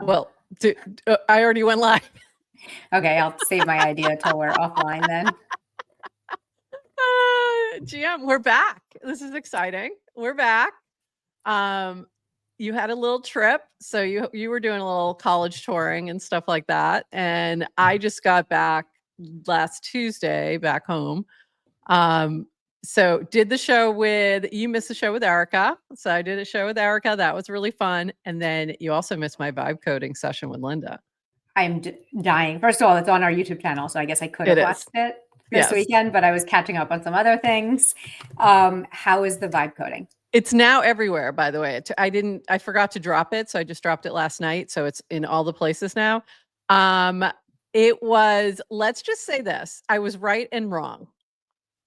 Well, I already went live. Okay, I'll save my idea till we're offline then. GM, we're back. This is exciting. We're back. You had a little trip, so you were doing a little college touring and stuff like that, and I just got back last Tuesday back home. So did the show you missed the show with Erica. So I did a show with Erica. That was really fun. And then you also missed my vibe coding session with Linda. I'm dying. First of all, it's on our YouTube channel, so I guess I could have watched it this weekend, but I was catching up on some other things. How is the vibe coding? It's now everywhere, by the way. I forgot to drop it, so I just dropped it last night. So it's in all the places now. It was, let's just say this, I was right and wrong.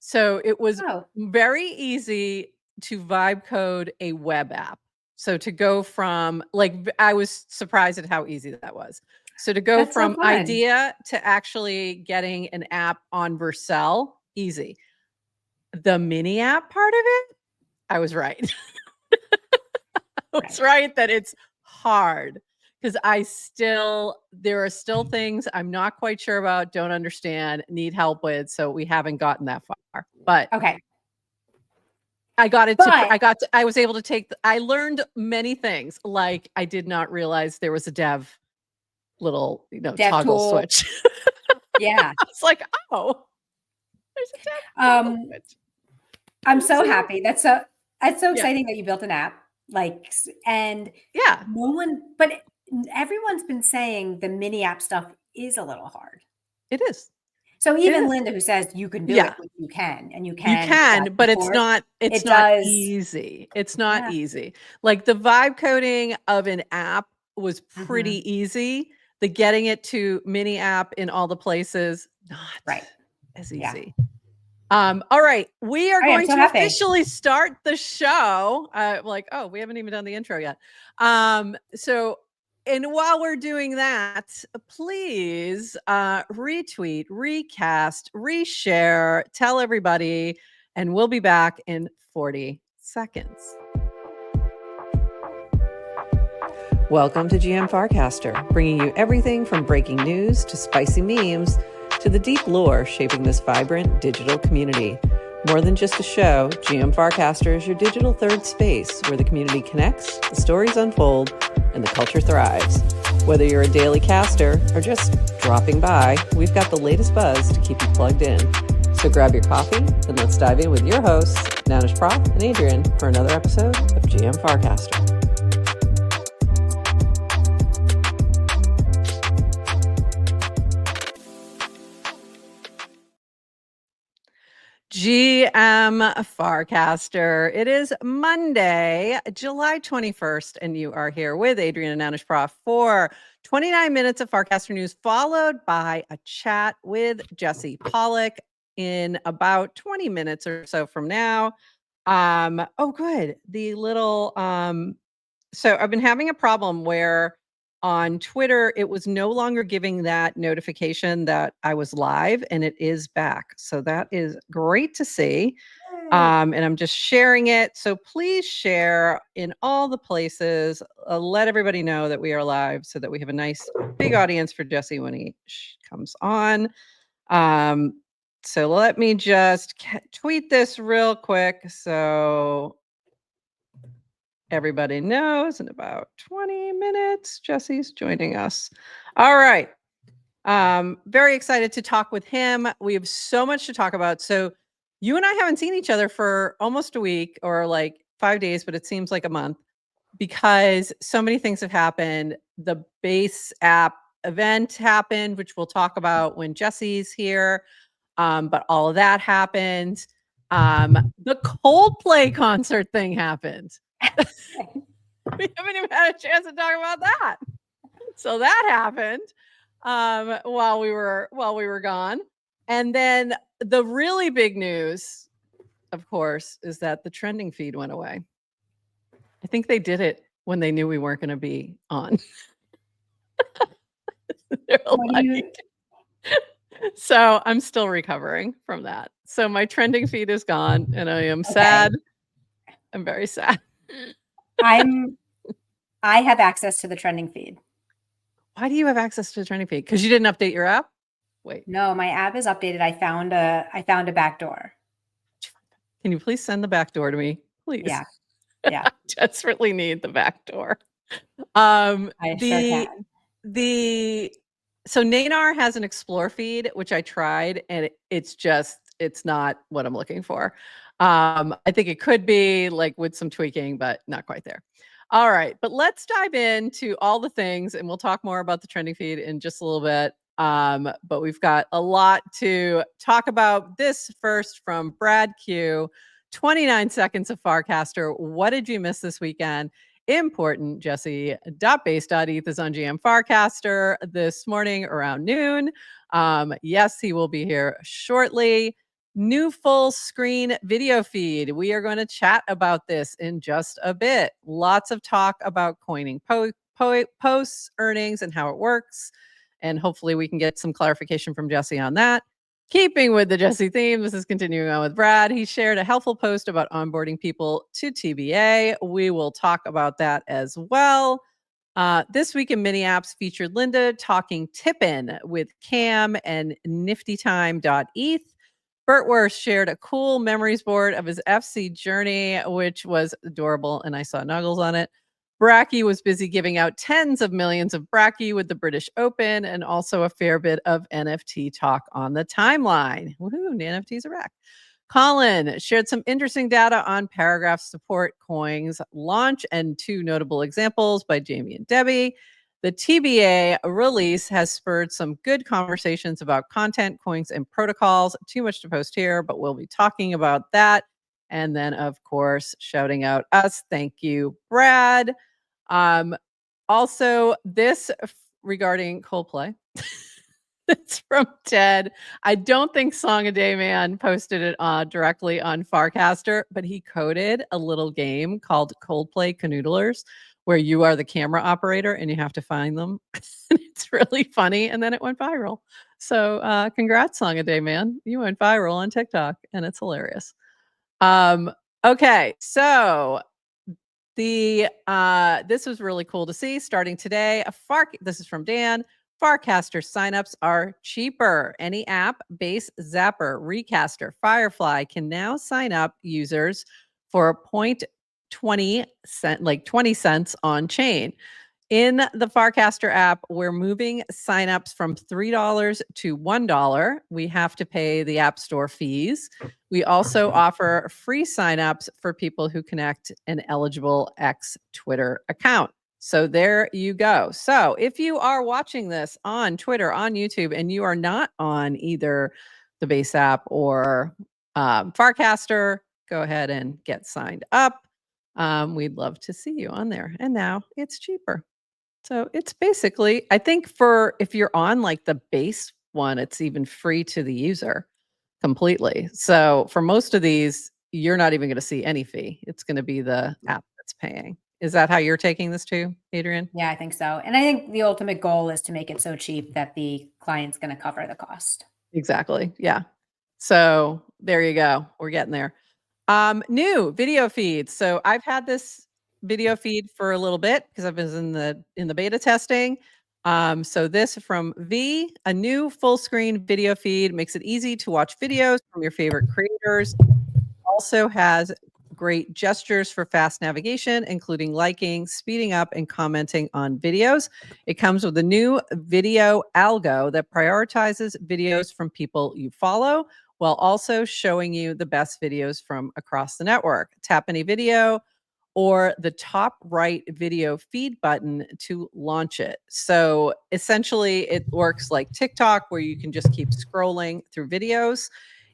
So it was very easy to vibe code a web app. So to go from, I was surprised at how easy that was. So to go from idea to actually getting an app on Vercel, easy. The mini app part of it, I was right. I was right that it's hard because there are still things I'm not quite sure about, don't understand, need help with. So we haven't gotten that far. But okay. I was able to I learned many things. Like I did not realize there was a dev little, dev toggle tool. Switch. Yeah. It's like, there's a dev toggle switch. I'm so happy. It's so exciting that you built an app. But everyone's been saying the mini app stuff is a little hard. It is. So even Linda, who says you can do it, you can, and you can. You can, but it's not easy. It's not easy. Like the vibe coding of an app was pretty easy. The getting it to mini app in all the places, not as easy. Yeah. All right. We are going to officially start the show. We haven't even done the intro yet. And while we're doing that, please retweet, recast, reshare, tell everybody, and we'll be back in 40 seconds. Welcome to GM Farcaster, bringing you everything from breaking news to spicy memes to the deep lore shaping this vibrant digital community. More than just a show, GM Farcaster is your digital third space where the community connects, the stories unfold, and the culture thrives. Whether you're a daily caster or just dropping by, we've got the latest buzz to keep you plugged in. So grab your coffee and let's dive in with your hosts, Nanish Prof and Adrian, for another episode of GM Farcaster. GM Farcaster. It is Monday, July 21st, and you are here with Adrian and Nanish Prof for 29 minutes of Farcaster news, followed by a chat with Jesse Pollak in about 20 minutes or so from now. Good. So I've been having a problem where on Twitter, it was no longer giving that notification that I was live, and it is back. So that is great to see. And I'm just sharing it. So please share in all the places. Let everybody know that we are live so that we have a nice big audience for Jesse when he comes on. So let me just tweet this real quick. So everybody knows in about 20 minutes, Jesse's joining us. All right. Very excited to talk with him. We have so much to talk about. So you and I haven't seen each other for almost a week or like 5 days, but it seems like a month because so many things have happened. The base app event happened, which we'll talk about when Jesse's here. But all of that happened. The Coldplay concert thing happened. We haven't even had a chance to talk about that. So that happened while we were gone. And then the really big news, of course, is that the trending feed went away. I think they did it when they knew we weren't going to be on. So I'm still recovering from that. So my trending feed is gone and I am sad. I'm very sad. I have access to the trending feed. Why do you have access to the trending feed? Because you didn't update your app? Wait. No, my app is updated. I found a back door. Can you please send the back door to me? Please. Yeah. Yeah. I desperately need the back door. I sure can. So Neynar has an explore feed, which I tried, and it's not what I'm looking for. I think it could be like with some tweaking, but not quite there. All right, but let's dive into all the things, and we'll talk more about the trending feed in just a little bit. But we've got a lot to talk about. This first from Brad Q. 29 seconds of Farcaster. What did you miss this weekend? Important, Jesse. Base.eth is on GM Farcaster this morning around noon. Yes, he will be here shortly. New full screen video feed. We are going to chat about this in just a bit. Lots of talk about coining posts, earnings, and how it works. And hopefully we can get some clarification from Jesse on that. Keeping with the Jesse theme, this is continuing on with Brad. He shared a helpful post about onboarding people to TBA. We will talk about that as well. This week in miniapps featured Linda talking tippin with Cam and niftytime.eth. Bert shared a cool memories board of his FC journey, which was adorable, and I saw Nuggles on it. Bracky was busy giving out tens of millions of Bracky with the British Open, and also a fair bit of NFT talk on the timeline. Woohoo, NFTs are back. Colin shared some interesting data on Paragraph support coins launch and 2 notable examples by Jamie and Debbie. The TBA release has spurred some good conversations about content, coins, and protocols. Too much to post here, but we'll be talking about that. And then, of course, shouting out us. Thank you, Brad. Also, this regarding Coldplay. It's from Ted. I don't think Song a Day Man posted it directly on Farcaster, but he coded a little game called Coldplay Canoodlers, where you are the camera operator and you have to find them. It's really funny, and then it went viral. So congrats, Song a Day Man. You went viral on TikTok, and it's hilarious. Okay, so this was really cool to see. Starting today, this is from Dan. Farcaster signups are cheaper. Any app, Base, Zapper, Recaster, Firefly can now sign up users for 0.20 cent, like 20 cents on chain. In the Farcaster app, we're moving signups from $3 to $1. We have to pay the App Store fees. We also offer free signups for people who connect an eligible X Twitter account. So there you go. So if you are watching this on Twitter, on YouTube, and you are not on either the Base app or Farcaster, go ahead and get signed up. We'd love to see you on there. And now it's cheaper. So it's basically, I think if you're on like the base one, it's even free to the user completely. So for most of these, you're not even going to see any fee. It's going to be the app that's paying. Is that how you're taking this too, Adrian? Yeah, I think so. And I think the ultimate goal is to make it so cheap that the client's going to cover the cost. Exactly. Yeah. So there you go. We're getting there. New video feeds. So I've had this video feed for a little bit because I was in the beta testing. So this from V, a new full screen video feed makes it easy to watch videos from your favorite creators. Also has great gestures for fast navigation, including liking, speeding up, and commenting on videos. It comes with a new video algo that prioritizes videos from people you follow, while also showing you the best videos from across the network. Tap any video or the top right video feed button to launch it. So essentially, it works like TikTok, where you can just keep scrolling through videos.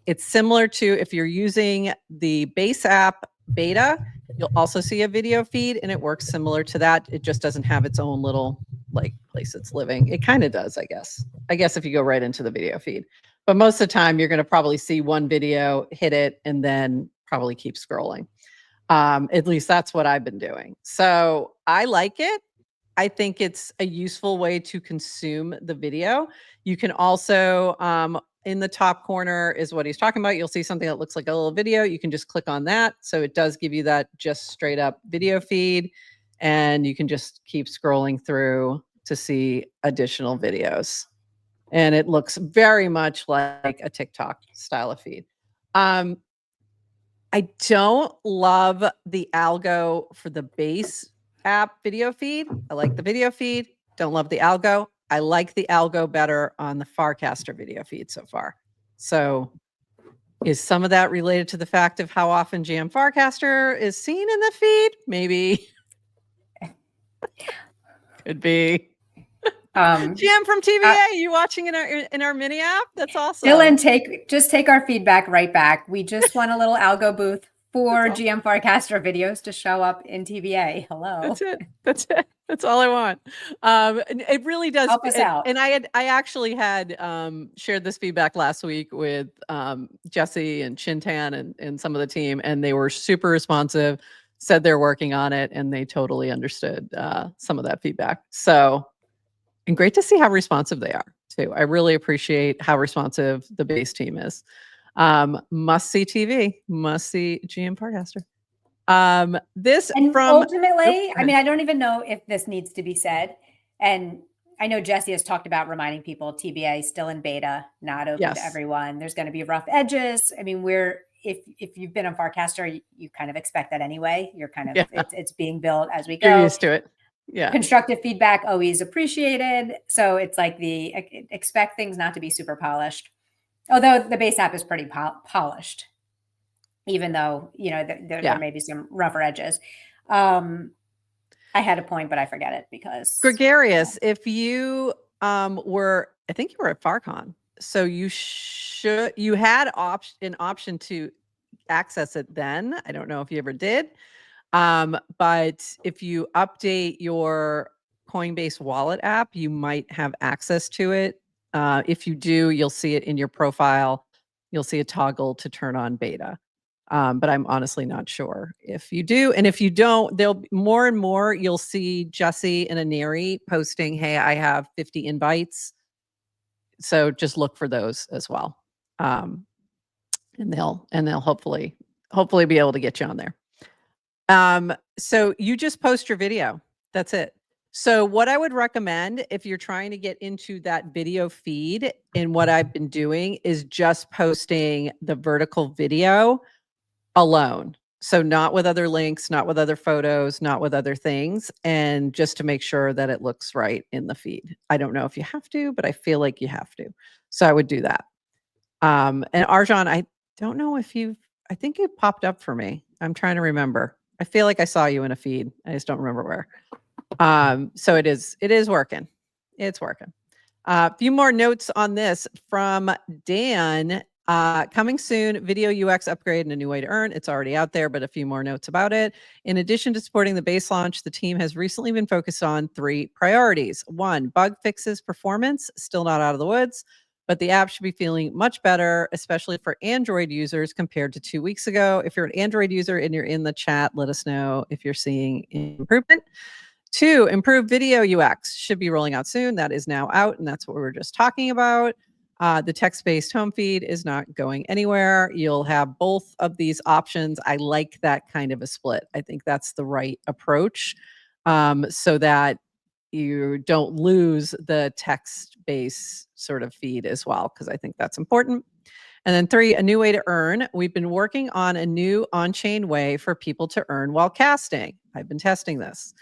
It's similar to if you're using the Base app beta, you'll also see a video feed, and it works similar to that. It just doesn't have its own little like place it's living. It kind of does, I guess. I guess if you go right into the video feed. But most of the time, you're going to probably see one video, hit it, and then probably keep scrolling. At least that's what I've been doing. So I like it. I think it's a useful way to consume the video. You can also, in the top corner is what he's talking about. You'll see something that looks like a little video. You can just click on that. So it does give you that just straight up video feed, and you can just keep scrolling through to see additional videos. And it looks very much like a TikTok style of feed. I don't love the algo for the base app video feed. I like the video feed. Don't love the algo. I like the algo better on the Farcaster video feed so far. So is some of that related to the fact of how often GM Farcaster is seen in the feed? Maybe. Could be. GM from TVA, you watching in our mini app? That's awesome. Dylan, take our feedback right back. We just want a little algo booth for GM Farcaster videos to show up in TVA. Hello. That's it. That's it. That's all I want. It really does help us out. And I actually had shared this feedback last week with Jesse and Chintan and some of the team, and they were super responsive, said they're working on it, and they totally understood some of that feedback. So, and great to see how responsive they are too. I really appreciate how responsive the base team is. Must see TV, must see GM Farcaster. This and from ultimately, I mean, I don't even know if this needs to be said. And I know Jesse has talked about reminding people TVA is still in beta, not open to everyone. There's going to be rough edges. I mean, if you've been on Farcaster, you kind of expect that anyway. You're kind of it's being built as we go. You're used to it. Yeah. Constructive feedback always appreciated. So it's like expect things not to be super polished. Although the base app is pretty polished, even though, you know, there may be some rougher edges. I had a point, but I forget it because Gregarious, if you were, I think you were at FarCon, so you had an option to access it then. I don't know if you ever did. But if you update your Coinbase wallet app, you might have access to it. If you do, you'll see it in your profile. You'll see a toggle to turn on beta. But I'm honestly not sure if you do. And if you don't, there'll be more and more, you'll see Jesse and Neynar posting, hey, I have 50 invites. So just look for those as well. And they'll hopefully be able to get you on there. So you just post your video. That's it. So what I would recommend if you're trying to get into that video feed, and what I've been doing is just posting the vertical video alone. So not with other links, not with other photos, not with other things, and just to make sure that it looks right in the feed. I don't know if you have to, but I feel like you have to. So I would do that. And Arjan, I don't know if I think you popped up for me. I'm trying to remember. I feel like I saw you in a feed. I just don't remember where. So it is working. It's working. A few more notes on this from Dan. Coming soon, video UX upgrade and a new way to earn. It's already out there, but a few more notes about it. In addition to supporting the base launch, the team has recently been focused on 3 priorities. 1, bug fixes performance, still not out of the woods, but the app should be feeling much better, especially for Android users compared to 2 weeks ago. If you're an Android user and you're in the chat, let us know if you're seeing improvement. 2, improved video UX should be rolling out soon. That is now out, and that's what we were just talking about. The text-based home feed is not going anywhere. You'll have both of these options. I like that kind of a split. I think that's the right approach, so that you don't lose the text-based sort of feed as well, because I think that's important. And then 3, a new way to earn. We've been working on a new on-chain way for people to earn while casting. I've been testing this.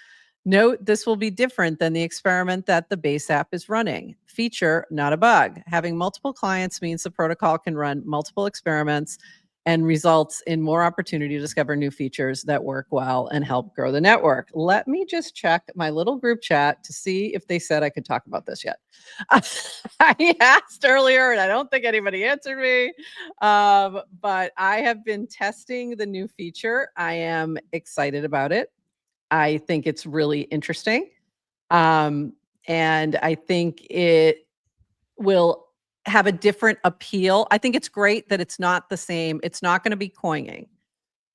Note, this will be different than the experiment that the base app is running. Feature, not a bug. Having multiple clients means the protocol can run multiple experiments and results in more opportunity to discover new features that work well and help grow the network. Let me just check my little group chat to see if they said I could talk about this yet. I asked earlier and I don't think anybody answered me, but I have been testing the new feature. I am excited about it. I think it's really interesting. And I think it will have a different appeal. I think it's great that it's not the same. It's not going to be coining,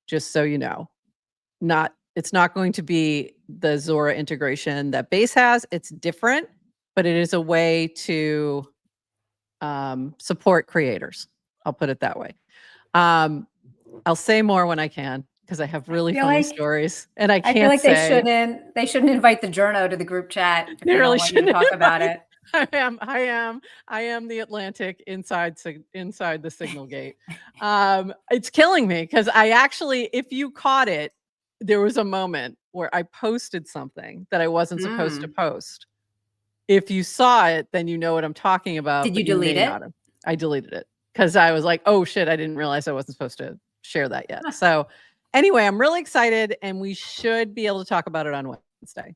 just so you know. It's not going to be the Zora integration that Base has. It's different, but it is a way to support creators. I'll put it that way. I'll say more when I can. because I have really funny stories, and I can't feel like say they shouldn't invite the journo to the group chat if they really really want you to shouldn't talk about it. I am the Atlantic inside the signal gate. It's killing me because I actually, if you caught it, there was a moment where I posted something that I wasn't supposed to post. If you saw it, then you know what I'm talking about. Did you delete it? I deleted it because I was like, oh shit, I didn't realize I wasn't supposed to share that yet. So anyway, I'm really excited, and we should be able to talk about it on Wednesday.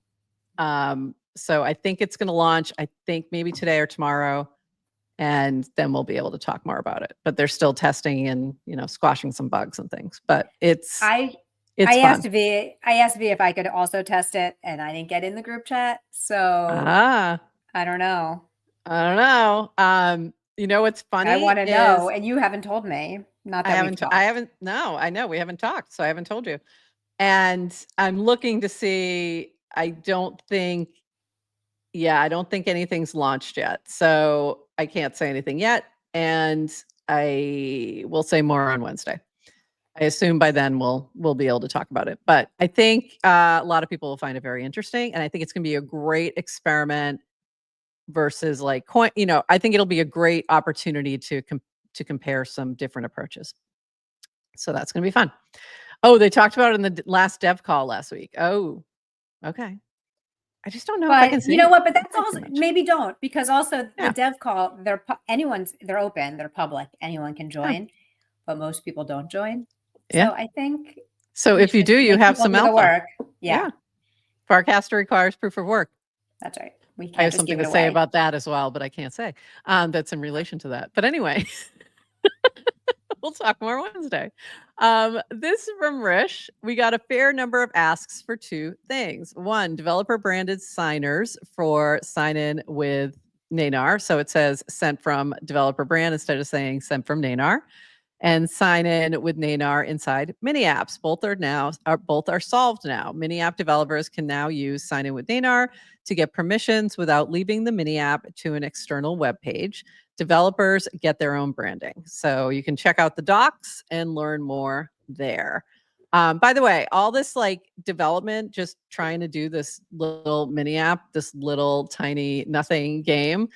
So I think it's going to launch, I think maybe today or tomorrow, and then we'll be able to talk more about it. But they're still testing and, squashing some bugs and things, but it's fun. I asked V if I could also test it, and I didn't get in the group chat. So I don't know. You know what's funny? I want to know, and you haven't told me. Not that we've talked. I haven't. No, I know we haven't talked, so I haven't told you. And I'm looking to see. I don't think anything's launched yet, so I can't say anything yet. And I will say more on Wednesday. I assume by then we'll be able to talk about it. But I think a lot of people will find it very interesting, and I think it's going to be a great experiment versus like coin. I think it'll be a great opportunity to compare some different approaches. So that's going to be fun. Oh, they talked about it in the last dev call last week. Oh, okay. I just don't know if I can see. You know what? But that's also maybe don't, because also the dev call, they're open, they're public, anyone can join, but most people don't join. So I think so. If you do, you have some alpha. Work. Yeah. Farcaster requires proof of work. That's right. I have something to say about that as well, but I can't say. That's in relation to that. But anyway, we'll talk more Wednesday. This from Rish. We got a fair number of asks for two things. One, developer branded signers for sign in with Neynar. So it says sent from developer brand instead of saying sent from Neynar. And sign in with Neynar inside miniapps. Both are solved now. Miniapp developers can now use sign in with Neynar to get permissions without leaving the miniapp to an external web page. Developers get their own branding. So you can check out the docs and learn more there. By the way, all this like development, just trying to do this little mini app, this little tiny nothing game.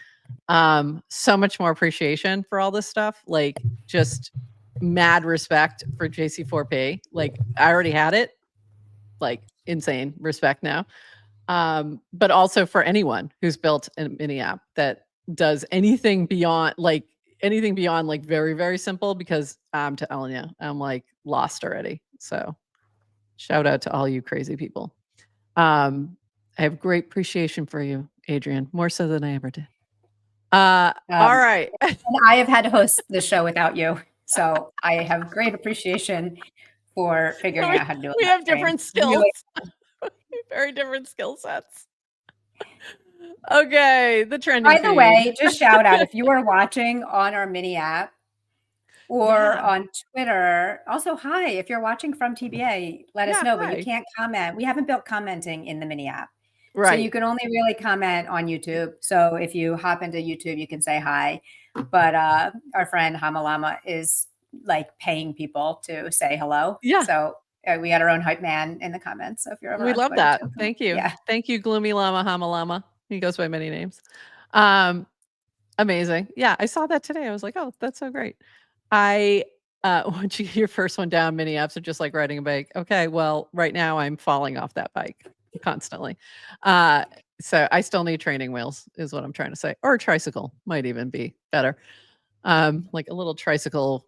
So much more appreciation for all this stuff. Like just mad respect for JC4P. Like I already had it, like insane respect now. But also for anyone who's built a mini app that does anything beyond like very, very simple, because I'm telling you, I'm like lost already. So shout out to all you crazy people. I have great appreciation for you, Adrian, more so than I ever did. All right. And I have had to host the show without you. So I have great appreciation for figuring out how to do it. We have different skills. Really. Very different skill sets. Okay, the trending feed. By the way, just shout out if you are watching on our mini app or on Twitter. Also, hi, if you're watching from TBA, let us know, but you can't comment. We haven't built commenting in the mini app. Right. So you can only really comment on YouTube. So if you hop into YouTube, you can say hi. But our friend Hamalama is like paying people to say hello. Yeah. So we had our own hype man in the comments. So if you're ever we love that. Thank you. Yeah. Thank you, Gloomy Llama Hamalama. He goes by many names. Amazing. Yeah, I saw that today. I was like, oh, that's so great. Once you get your first one down, mini apps are just like riding a bike. Okay, well, right now I'm falling off that bike constantly. So I still need training wheels is what I'm trying to say. Or a tricycle might even be better. Like a little tricycle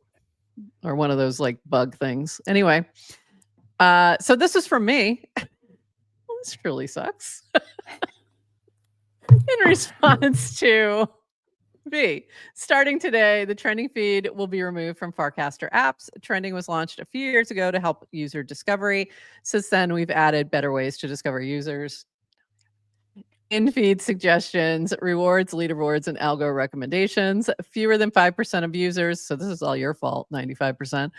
or one of those like bug things. Anyway, so this is from me. Well, this really sucks. In response to B, starting today, the trending feed will be removed from Farcaster apps. Trending was launched a few years ago to help user discovery. Since then, we've added better ways to discover users. In-feed suggestions, rewards, leaderboards, and algo recommendations. Fewer than 5% of users, so this is all your fault, 95%.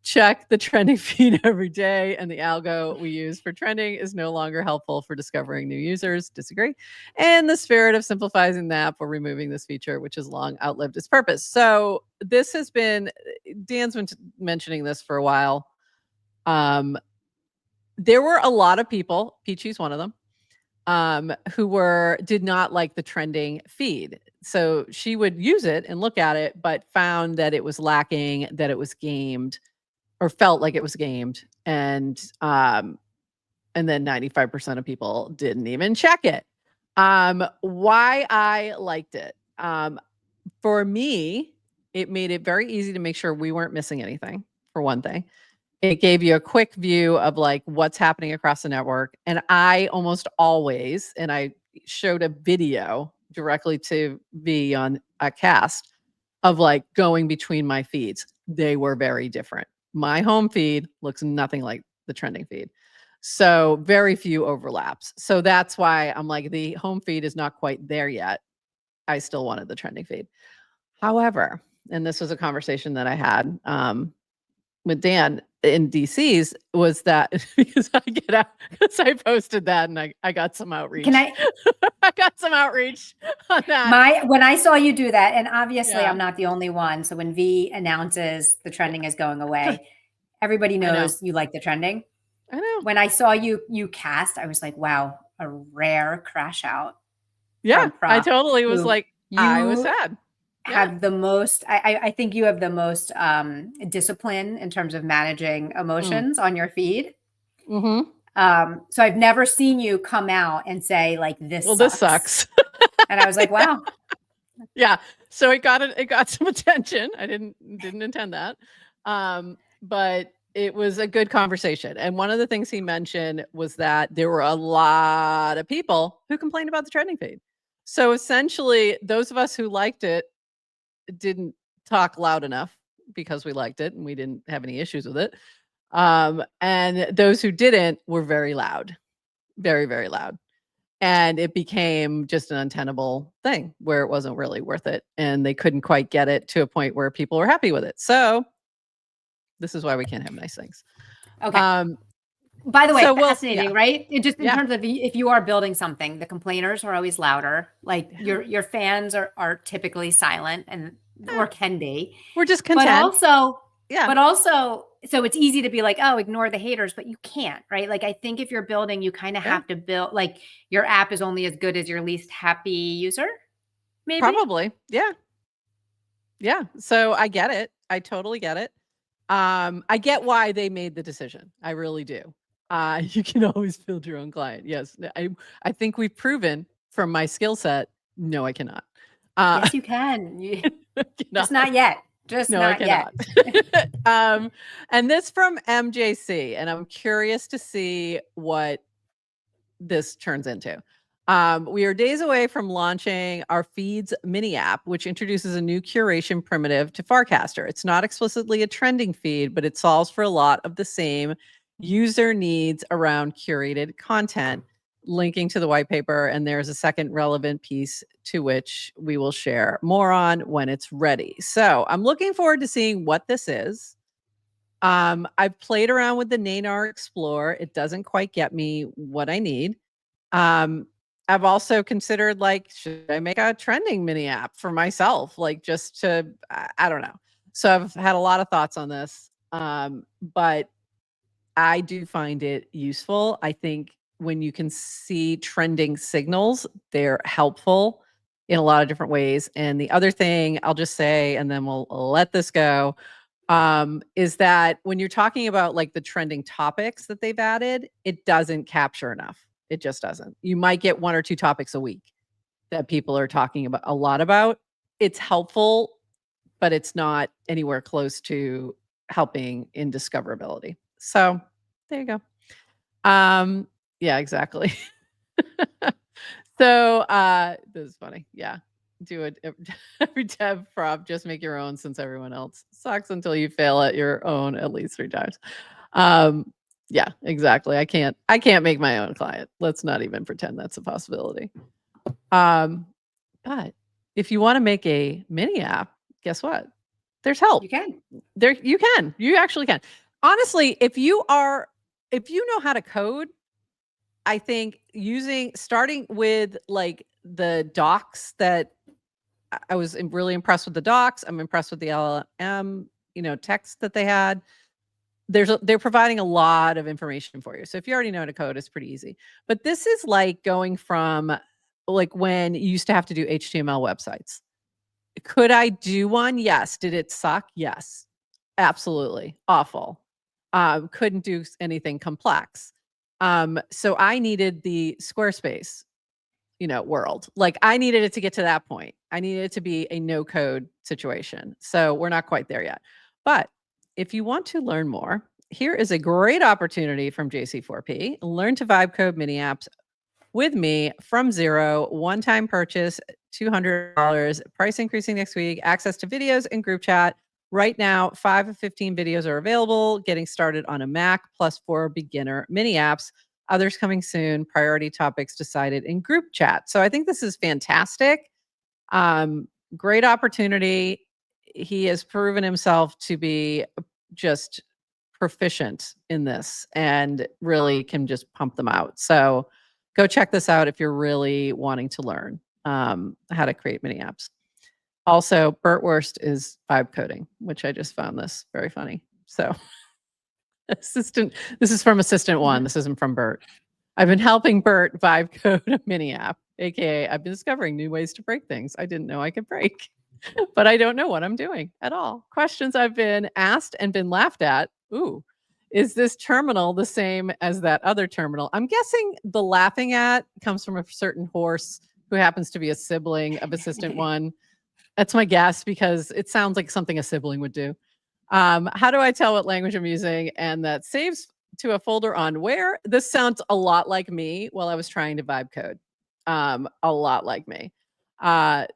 Check the trending feed every day, and the algo we use for trending is no longer helpful for discovering new users. Disagree. In the spirit of simplifying the app, we're removing this feature, which has long outlived its purpose. So this has been, Dan's been mentioning this for a while. There were a lot of people, Peachy's one of them, who did not like the trending feed. So she would use it and look at it, but found that it was lacking, that it was gamed, or felt like it was gamed. And then 95% of people didn't even check it. Why I liked it. For me, it made it very easy to make sure we weren't missing anything, for one thing. It gave you a quick view of like what's happening across the network. And I almost always, and I showed a video directly to V on a cast of like going between my feeds. They were very different. My home feed looks nothing like the trending feed. So very few overlaps. So that's why I'm like, the home feed is not quite there yet. I still wanted the trending feed. However, and this was a conversation that I had with Dan in DC's, was that because I posted that and I got some outreach. I got some outreach on that. When I saw you do that, and obviously I'm not the only one. So when V announces the trending is going away, everybody knows you like the trending. I know. When I saw you cast, I was like, wow, a rare crash out. Yeah, I totally was like, I was sad. Have the most, I think you have the most discipline in terms of managing emotions on your feed. Mm-hmm. So I've never seen you come out and say like, this sucks. And I was like, wow. Yeah. So it got some attention. I didn't intend that. But it was a good conversation. And one of the things he mentioned was that there were a lot of people who complained about the trending feed. So essentially, those of us who liked it didn't talk loud enough because we liked it and we didn't have any issues with it. And those who didn't were very loud, very, very loud. And it became just an untenable thing where it wasn't really worth it. And they couldn't quite get it to a point where people were happy with it. So this is why we can't have nice things. Okay. By the way, fascinating, right? It just in terms of if you are building something, the complainers are always louder. Like your fans are typically silent or can be. We're just content. But also, so it's easy to be like, oh, ignore the haters, but you can't, right? Like, I think if you're building, you kind of have to build, like, your app is only as good as your least happy user, maybe? Probably. Yeah. Yeah. So I get it. I totally get it. I get why they made the decision. I really do. You can always build your own client. Yes. I think we've proven from my skill set, no, I cannot. Yes, you can. Just not yet. Just no, not yet. And this from MJC, and I'm curious to see what this turns into. We are days away from launching our feeds mini app, which introduces a new curation primitive to Farcaster. It's not explicitly a trending feed, but it solves for a lot of the same user needs around curated content, linking to the white paper. And there's a second relevant piece to which we will share more on when it's ready. So I'm looking forward to seeing what this is. I've played around with the Neynar Explore. It doesn't quite get me what I need. I've also considered, like, should I make a trending mini app for myself? Like, just to, I don't know. So I've had a lot of thoughts on this. But I do find it useful. I think when you can see trending signals, they're helpful in a lot of different ways. And the other thing I'll just say, and then we'll let this go, is that when you're talking about like the trending topics that they've added, it doesn't capture enough. It just doesn't. You might get 1 or 2 topics a week that people are talking about a lot about. It's helpful, but it's not anywhere close to helping in discoverability. So there you go. Yeah, exactly. So this is funny. Yeah. Do it every dev prop, just make your own since everyone else sucks until you fail at your own at least 3 times. Yeah, exactly. I can't make my own client. Let's not even pretend that's a possibility. But if you want to make a mini app, guess what? There's help. You can. You can. You actually can. Honestly, if you know how to code, I think starting with like the docs that I was really impressed with the docs. I'm impressed with the LLM, text that they had. they're providing a lot of information for you. So if you already know how to code, it's pretty easy. But this is like going from like when you used to have to do HTML websites. Could I do one? Yes. Did it suck? Yes. Absolutely. Awful. Couldn't do anything complex. So I needed the Squarespace, world. Like I needed it to get to that point. I needed it to be a no code situation. So we're not quite there yet. But if you want to learn more, here is a great opportunity from JC4P. Learn to vibe code mini apps with me from zero, one-time purchase, $200, price increasing next week, access to videos and group chat. Right now, 5 of 15 videos are available, getting started on a Mac, plus 4 beginner mini apps. Others coming soon, priority topics decided in group chat. So I think this is fantastic. Great opportunity. He has proven himself to be just proficient in this and really can just pump them out. So go check this out if you're really wanting to learn how to create mini apps. Also, Bert Worst is vibe coding, which I just found this very funny. So assistant, this is from assistant one. This isn't from Bert. I've been helping Bert vibe code a mini app, aka I've been discovering new ways to break things I didn't know I could break, but I don't know what I'm doing at all. Questions I've been asked and been laughed at. Ooh, is this terminal the same as that other terminal? I'm guessing the laughing at comes from a certain horse who happens to be a sibling of assistant one. That's my guess because it sounds like something a sibling would do. How do I tell what language I'm using? And that saves to a folder on where? This sounds a lot like me while I was trying to vibe code. A lot like me.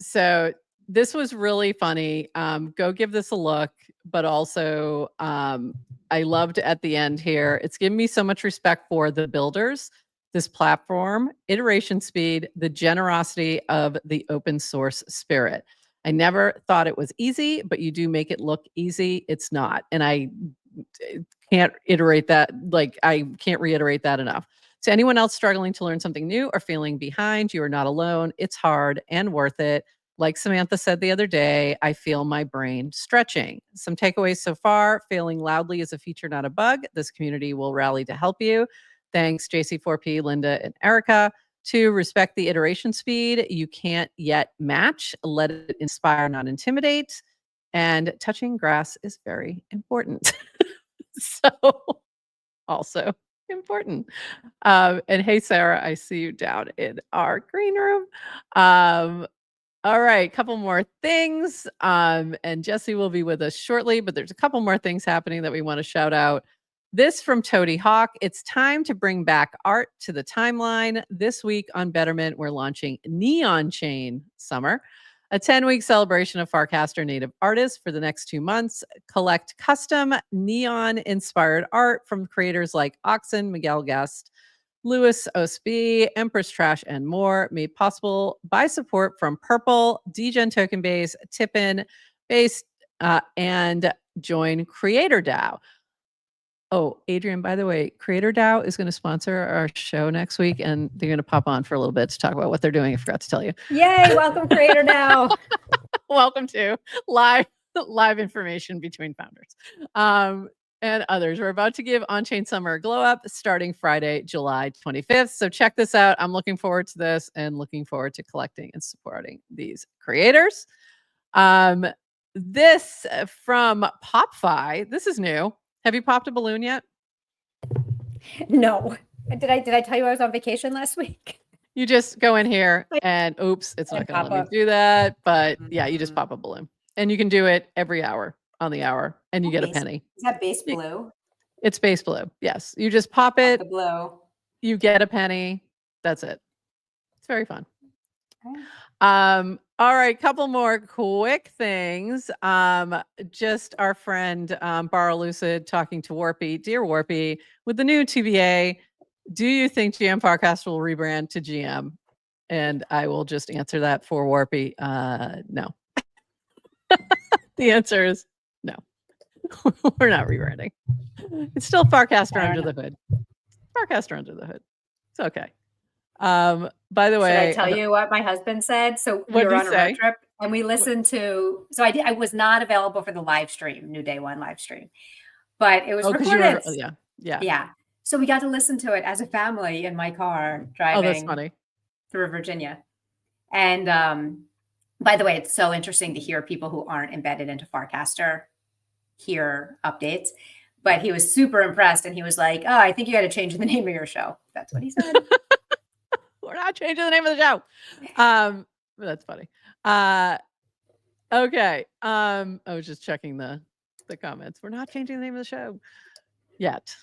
So this was really funny. Go give this a look, but also I loved at the end here. It's given me so much respect for the builders, this platform, iteration speed, the generosity of the open source spirit. I never thought it was easy, but you do make it look easy. It's not. And I can't iterate that. Like, I can't reiterate that enough. To anyone else struggling to learn something new or feeling behind, you are not alone. It's hard and worth it. Like Samantha said the other day, I feel my brain stretching. Some takeaways so far: failing loudly is a feature, not a bug. This community will rally to help you. Thanks, JC4P, Linda, and Erica. 2, respect the iteration speed. You can't yet match. Let it inspire, not intimidate. And touching grass is very important. So also important. And hey, Sarah, I see you down in our green room. All right, couple more things. And Jesse will be with us shortly, but there's a couple more things happening that we want to shout out. This from Toady Hawk. It's time to bring back art to the timeline. This week on Betterment, we're launching Neonchain Summer, a 10-week celebration of Farcaster native artists for the next 2 months. Collect custom neon-inspired art from creators like Oxen, Miguel Guest, Louis Osby, Empress Trash, and more, made possible by support from Purple, Degen Token Base, Tippin Base, and join Creator DAO. Oh, Adrian, by the way, Creator DAO is going to sponsor our show next week, and they're going to pop on for a little bit to talk about what they're doing. I forgot to tell you. Yay, welcome Creator DAO. Welcome to live information between founders and others. We're about to give Onchain Summer a glow up starting Friday, July 25th. So check this out. I'm looking forward to this and looking forward to collecting and supporting these creators. This from PopFi. This is new. Have you popped a balloon yet? No. Did I tell you I was on vacation last week? You just go in here and oops, it's not going to let me do that. But yeah, you just pop a balloon. And you can do it every hour on the hour and you get a penny. Is that base blue? It's base blue. Yes. You just pop it. The blue. You get a penny. That's it. It's very fun. Okay. All right, couple more quick things. Just our friend Borrow Lucid talking to Warpy. Dear Warpy, with the new TVA, do you think GM Farcaster will rebrand to GM? And I will just answer that for Warpy. No. The answer is no. We're not rebranding. It's still Farcaster under the hood. Farcaster under the hood. It's okay. By the way, should I tell you what my husband said? So we were on a road trip and we listened to, I was not available for the live stream, New Day One live stream, but it was recorded. Yeah. Yeah. So we got to listen to it as a family in my car Oh, that's driving funny. through Virginia. And by the way, it's so interesting to hear people who aren't embedded into Farcaster hear updates. But he was super impressed, and he was like, "Oh, I think you got to change the name of your show." That's what he said. We're not changing the name of the show. That's funny. Okay. I was just checking the comments. We're not changing the name of the show yet.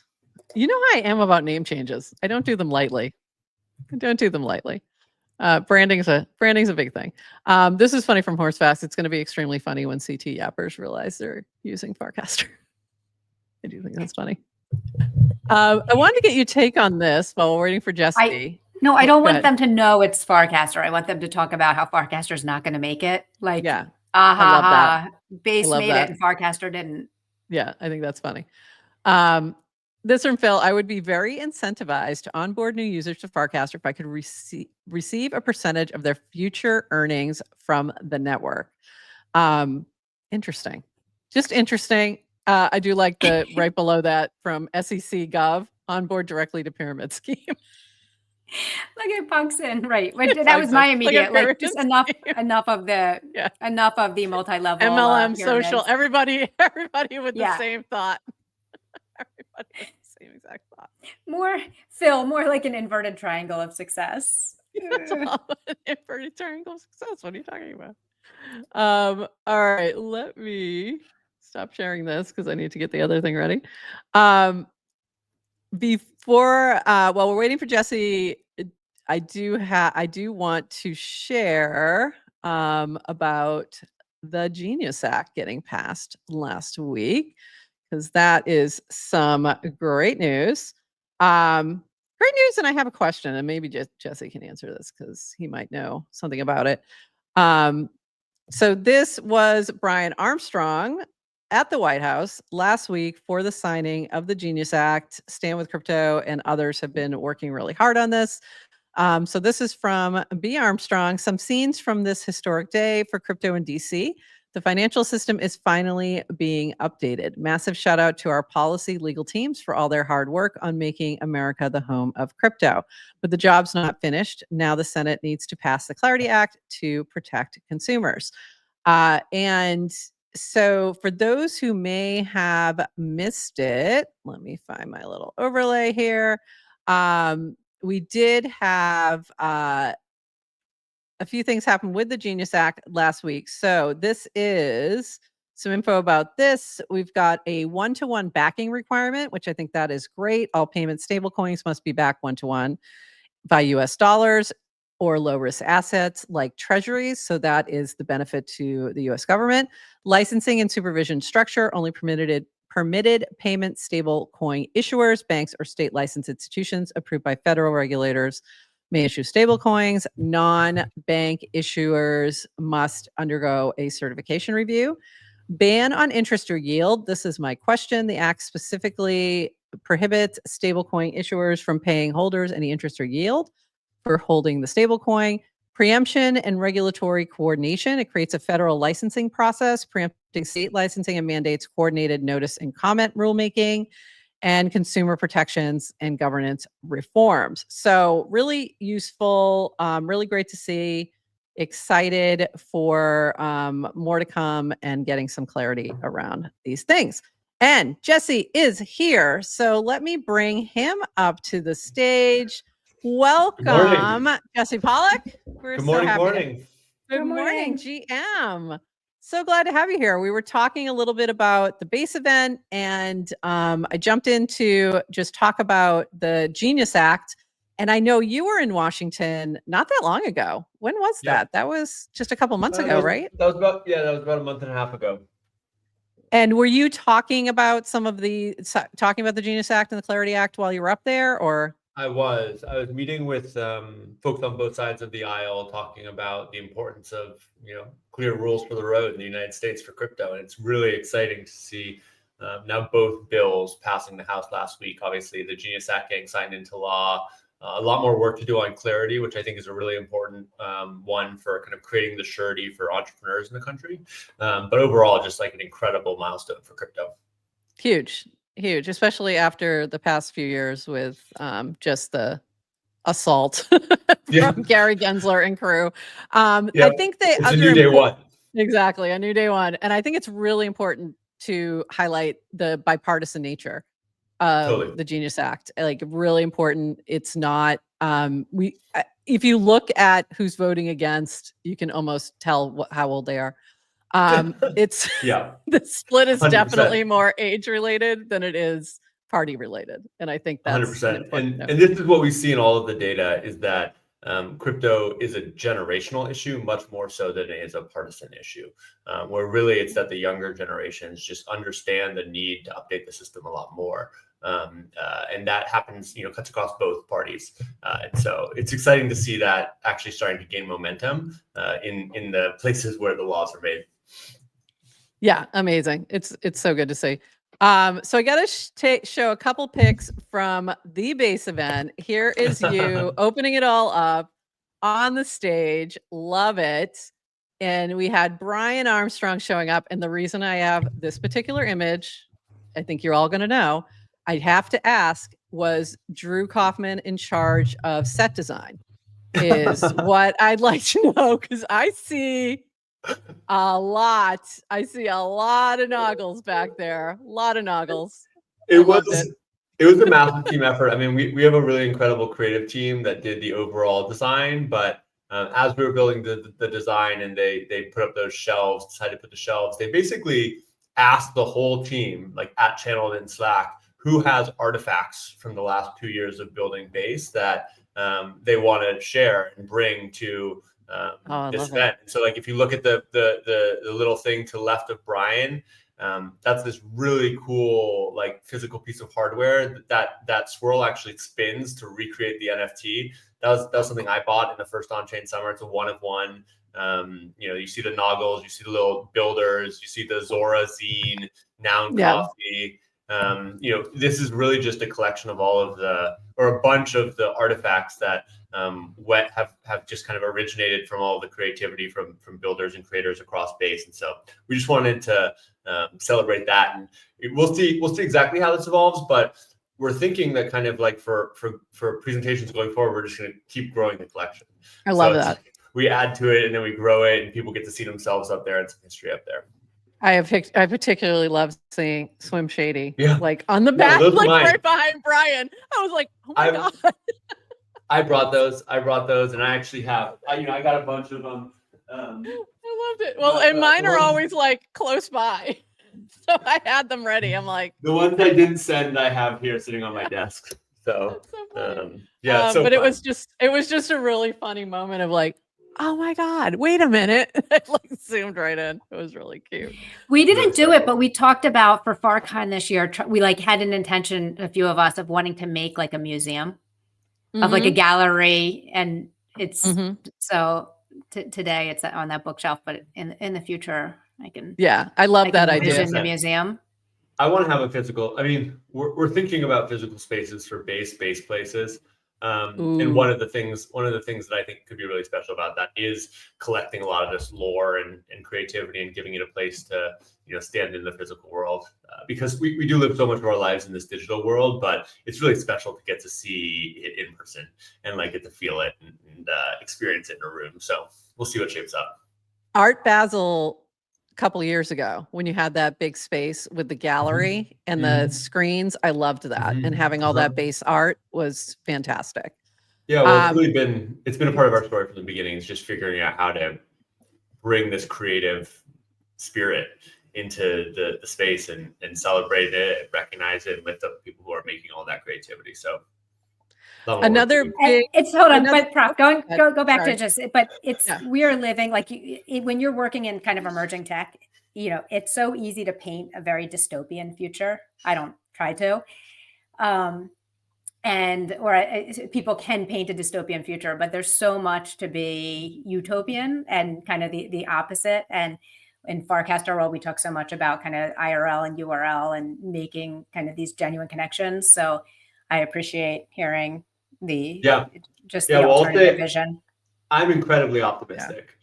You know how I am about name changes. I don't do them lightly. Branding's a big thing. This is funny from Horsefast. It's going to be extremely funny when CT yappers realize they're using Farcaster. I do think that's funny. I wanted to get your take on this while we're waiting for Jesse. I don't want them to know it's Farcaster. I want them to talk about how Farcaster's not going to make it. Like, yeah, I love that. Base made it and Farcaster didn't. Yeah, I think that's funny. This from Phil. I would be very incentivized to onboard new users to Farcaster if I could receive a percentage of their future earnings from the network. Interesting. Just interesting. I do like the right below that from SEC Gov, onboard directly to pyramid scheme. Look at Punkson, right? That was my immediate, like just enough of the multi-level MLM social. Everybody with the same thought. Everybody with the same exact thought. More like an inverted triangle of success. Inverted triangle of success. What are you talking about? All right, let me stop sharing this because I need to get the other thing ready. Before while we're waiting for Jesse, I do want to share about the Genius Act getting passed last week, because that is some great news. Great news, and I have a question, and maybe Jesse can answer this because he might know something about it. So this was Brian Armstrong at the White House last week for the signing of the Genius Act. Stand with Crypto and others have been working really hard on this. So this is from B. Armstrong, some scenes from this historic day for crypto in DC. The financial system is finally being updated. Massive shout out to our policy legal teams for all their hard work on making America the home of crypto. But the job's not finished. Now the Senate needs to pass the Clarity Act to protect consumers. And so for those who may have missed it, let me find my little overlay here. We did have a few things happen with the Genius Act last week. So this is some info about this. We've got a 1-to-1 backing requirement, which I think that is great. All payment stablecoins must be backed 1-to-1 by US dollars or low risk assets like treasuries. So that is the benefit to the US government. Licensing and supervision structure only permitted payment stable coin issuers, banks, or state licensed institutions approved by federal regulators may issue stable coins. Non-bank issuers must undergo a certification review. Ban on interest or yield. This is my question. The act specifically prohibits stablecoin issuers from paying holders any interest or yield for holding the stablecoin. Preemption and regulatory coordination. It creates a federal licensing process, preempting state licensing and mandates coordinated notice and comment rulemaking, and consumer protections and governance reforms. So really useful, really great to see. Excited for more to come and getting some clarity around these things. And Jesse is here, so let me bring him up to the stage. Welcome, Jesse Pollak. We're Good morning. Good morning, GM. So glad to have you here. We were talking a little bit about the base event, and I jumped in to just talk about the Genius Act. And I know you were in Washington not that long ago. When was that? That was just a couple months ago, right? That was about a month and a half ago. And were you talking about the Genius Act and the Clarity Act while you were up there, or? I was meeting with folks on both sides of the aisle, talking about the importance of clear rules for the road in the United States for crypto, and it's really exciting to see now both bills passing the House last week. Obviously, the Genius Act getting signed into law. A lot more work to do on clarity, which I think is a really important one for kind of creating the surety for entrepreneurs in the country. But overall, just like an incredible milestone for crypto. Huge. huge, especially after the past few years with just the assault from Gary Gensler and crew. I think it's a new day one. Exactly, a new day one. And I think it's really important to highlight the bipartisan nature of the Genius Act. Like, really important. It's not if you look at who's voting against, you can almost tell how old they are. It's the split is 100%. Definitely more age related than it is party related, and I think that's 100%. And this is what we see in all of the data, is that crypto is a generational issue much more so than it is a partisan issue, where really it's that the younger generations just understand the need to update the system a lot more. And that happens, cuts across both parties. And so it's exciting to see that actually starting to gain momentum in the places where the laws are made. Yeah, amazing. It's so good to see. So I got to show a couple pics from the base event. Here is you opening it all up on the stage. Love it. And we had Brian Armstrong showing up. And the reason I have this particular image, I think you're all going to know, I'd have to ask, was Drew Kaufman in charge of set design? Is what I'd like to know, because I see a lot. I see a lot of noggles back there. A lot of noggles. It was a massive team effort. I mean, we have a really incredible creative team that did the overall design, but as we were building the design and they put up those shelves, decided to put the shelves, they basically asked the whole team, like at channel and in Slack, who has artifacts from the last 2 years of building base that they want to share and bring to this event. And so, like, if you look at the little thing to the left of Brian, that's this really cool, like, physical piece of hardware that swirl actually spins to recreate the NFT. That was something I bought in the first on-chain summer. It's a one of one. You see the noggles, you see the little builders, you see the Zora zine, Noun Coffee. This is really just a collection of a bunch of the artifacts that have just kind of originated from all the creativity from builders and creators across base. And so we just wanted to celebrate that, and we'll see exactly how this evolves, but we're thinking that kind of like for presentations going forward, we're just going to keep growing the collection. I love that. We add to it and then we grow it, and people get to see themselves up there and some history up there. I particularly love seeing Swim Shady, like on the back, like right behind Brian. I was like, oh my God. I brought those, and I actually have, I got a bunch of them. I loved it. Well, and mine are always like close by, so I had them ready. I'm like, the ones I didn't send, I have here sitting on my desk. So, but it was just a really funny moment of like, oh my God, wait a minute. It like zoomed right in. It was really cute. We didn't do it, but we talked about for FarCon this year, we like had an intention, a few of us, of wanting to make like a museum of like a gallery. And it's so today it's on that bookshelf, but in the future I can. Yeah, I love that idea. In the museum. I want to have a physical, I mean, we're thinking about physical spaces for base places. And one of the things that I think could be really special about that is collecting a lot of this lore and creativity and giving it a place to, stand in the physical world, because we do live so much of our lives in this digital world, but it's really special to get to see it in person and like get to feel it and experience it in a room. So we'll see what shapes up. Art Basel a couple of years ago, when you had that big space with the gallery and the screens, I loved that, and having all that base art was fantastic. Yeah, well, it's been a part of our story from the beginning. It's just figuring out how to bring this creative spirit into the space and celebrate it, recognize it with the people who are making all that creativity. So another big, but Prof, go back to just, but it's, we are living like when you're working in kind of emerging tech, it's so easy to paint a very dystopian future. I don't try to, people can paint a dystopian future, but there's so much to be utopian and kind of the opposite. And in Farcaster world, we talk so much about kind of IRL and URL and making kind of these genuine connections. So I appreciate hearing the alternative vision. I'm incredibly optimistic,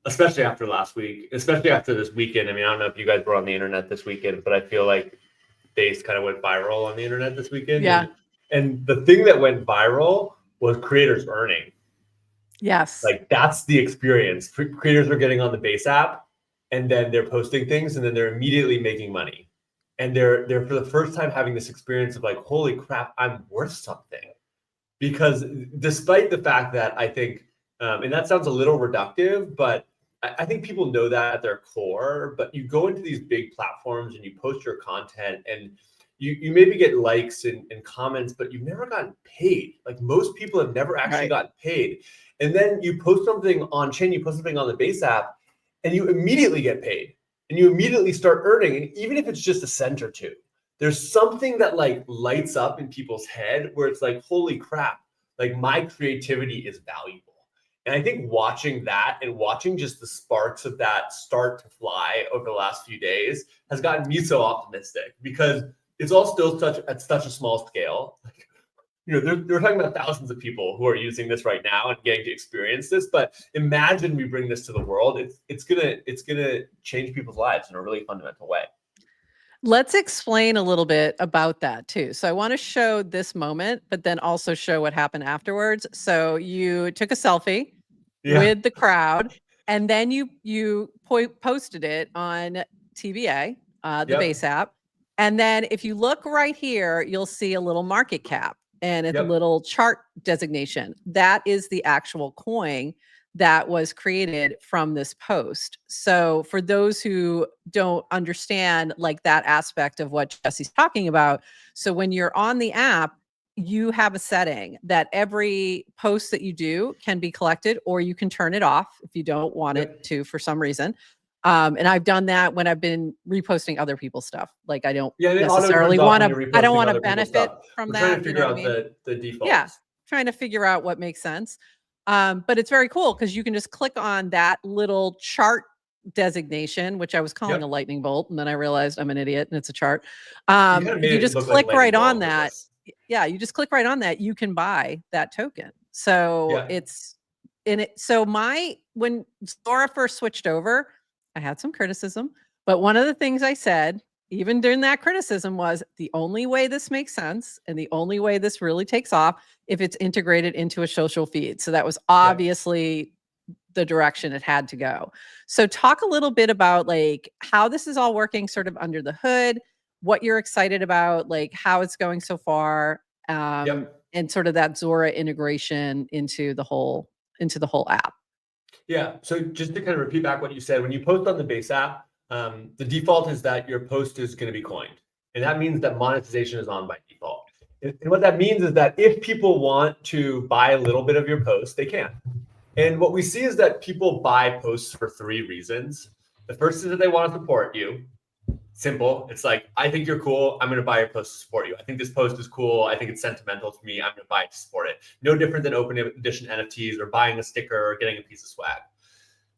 especially after last week, especially after this weekend. I mean, I don't know if you guys were on the internet this weekend, but I feel like base kind of went viral on the internet this weekend. Yeah. And the thing that went viral was creators earning. Yes. Like that's the experience. Creators are getting on the base app and then they're posting things and then they're immediately making money. And they're for the first time having this experience of like, holy crap, I'm worth something. Because despite the fact that I think, and that sounds a little reductive, but I think people know that at their core, but you go into these big platforms and you post your content and you maybe get likes and comments, but you've never gotten paid. Like most people have never actually gotten paid. And then you post something on chain, you post something on the base app, and you immediately get paid. And you immediately start earning. And even if it's just a cent or two, there's something that like lights up in people's head where it's like, holy crap, like my creativity is valuable. And I think watching that and watching just the sparks of that start to fly over the last few days has gotten me so optimistic because it's all still at such a small scale. Like, you know, they're talking about thousands of people who are using this right now and getting to experience this. But imagine we bring this to the world. It's gonna change people's lives in a really fundamental way. Let's explain a little bit about that too. So I want to show this moment, but then also show what happened afterwards. So you took a selfie with the crowd, and then you posted it on TBA, the base app. And then if you look right here, you'll see a little market cap and a little chart designation. That is the actual coin that was created from this post. So for those who don't understand like that aspect of what Jesse's talking about, so when you're on the app, you have a setting that every post that you do can be collected, or you can turn it off if you don't want it to for some reason. And I've done that when I've been reposting other people's stuff. Like I don't necessarily want to, I don't want to benefit from that. Trying to figure out the defaults. Yeah, trying to figure out what makes sense. But it's very cool because you can just click on that little chart designation, which I was calling a lightning bolt, and then I realized I'm an idiot and it's a chart. If you just click right on that, you just click right on that, you can buy that token. So it's in it. So when Zora first switched over, I had some criticism, but one of the things I said, even during that criticism, was the only way this makes sense and the only way this really takes off if it's integrated into a social feed. So that was obviously the direction it had to go. So talk a little bit about like how this is all working sort of under the hood, what you're excited about, like how it's going so far, and sort of that Zora integration into the whole app. Yeah. So just to kind of repeat back what you said, when you post on the base app, the default is that your post is going to be coined. And that means that monetization is on by default. And what that means is that if people want to buy a little bit of your post, they can. And what we see is that people buy posts for 3 reasons. The first is that they want to support you. Simple. It's like, I think you're cool. I'm going to buy your post to support you. I think this post is cool. I think it's sentimental to me. I'm going to buy it to support it. No different than open edition NFTs or buying a sticker or getting a piece of swag.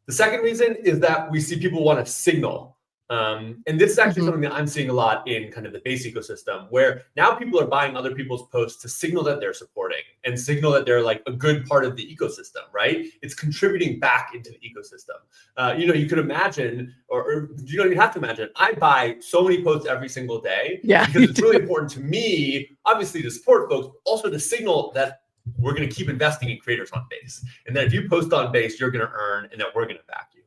The second reason is that we see people want to signal. And this is actually something that I'm seeing a lot in kind of the base ecosystem, where now people are buying other people's posts to signal that they're supporting and signal that they're like a good part of the ecosystem, right? It's contributing back into the ecosystem. You could imagine, or you don't even have to imagine, I buy so many posts every single day because it's really important to me, obviously to support folks, but also to signal that we're going to keep investing in creators on base. And that if you post on base, you're going to earn and that we're going to back you.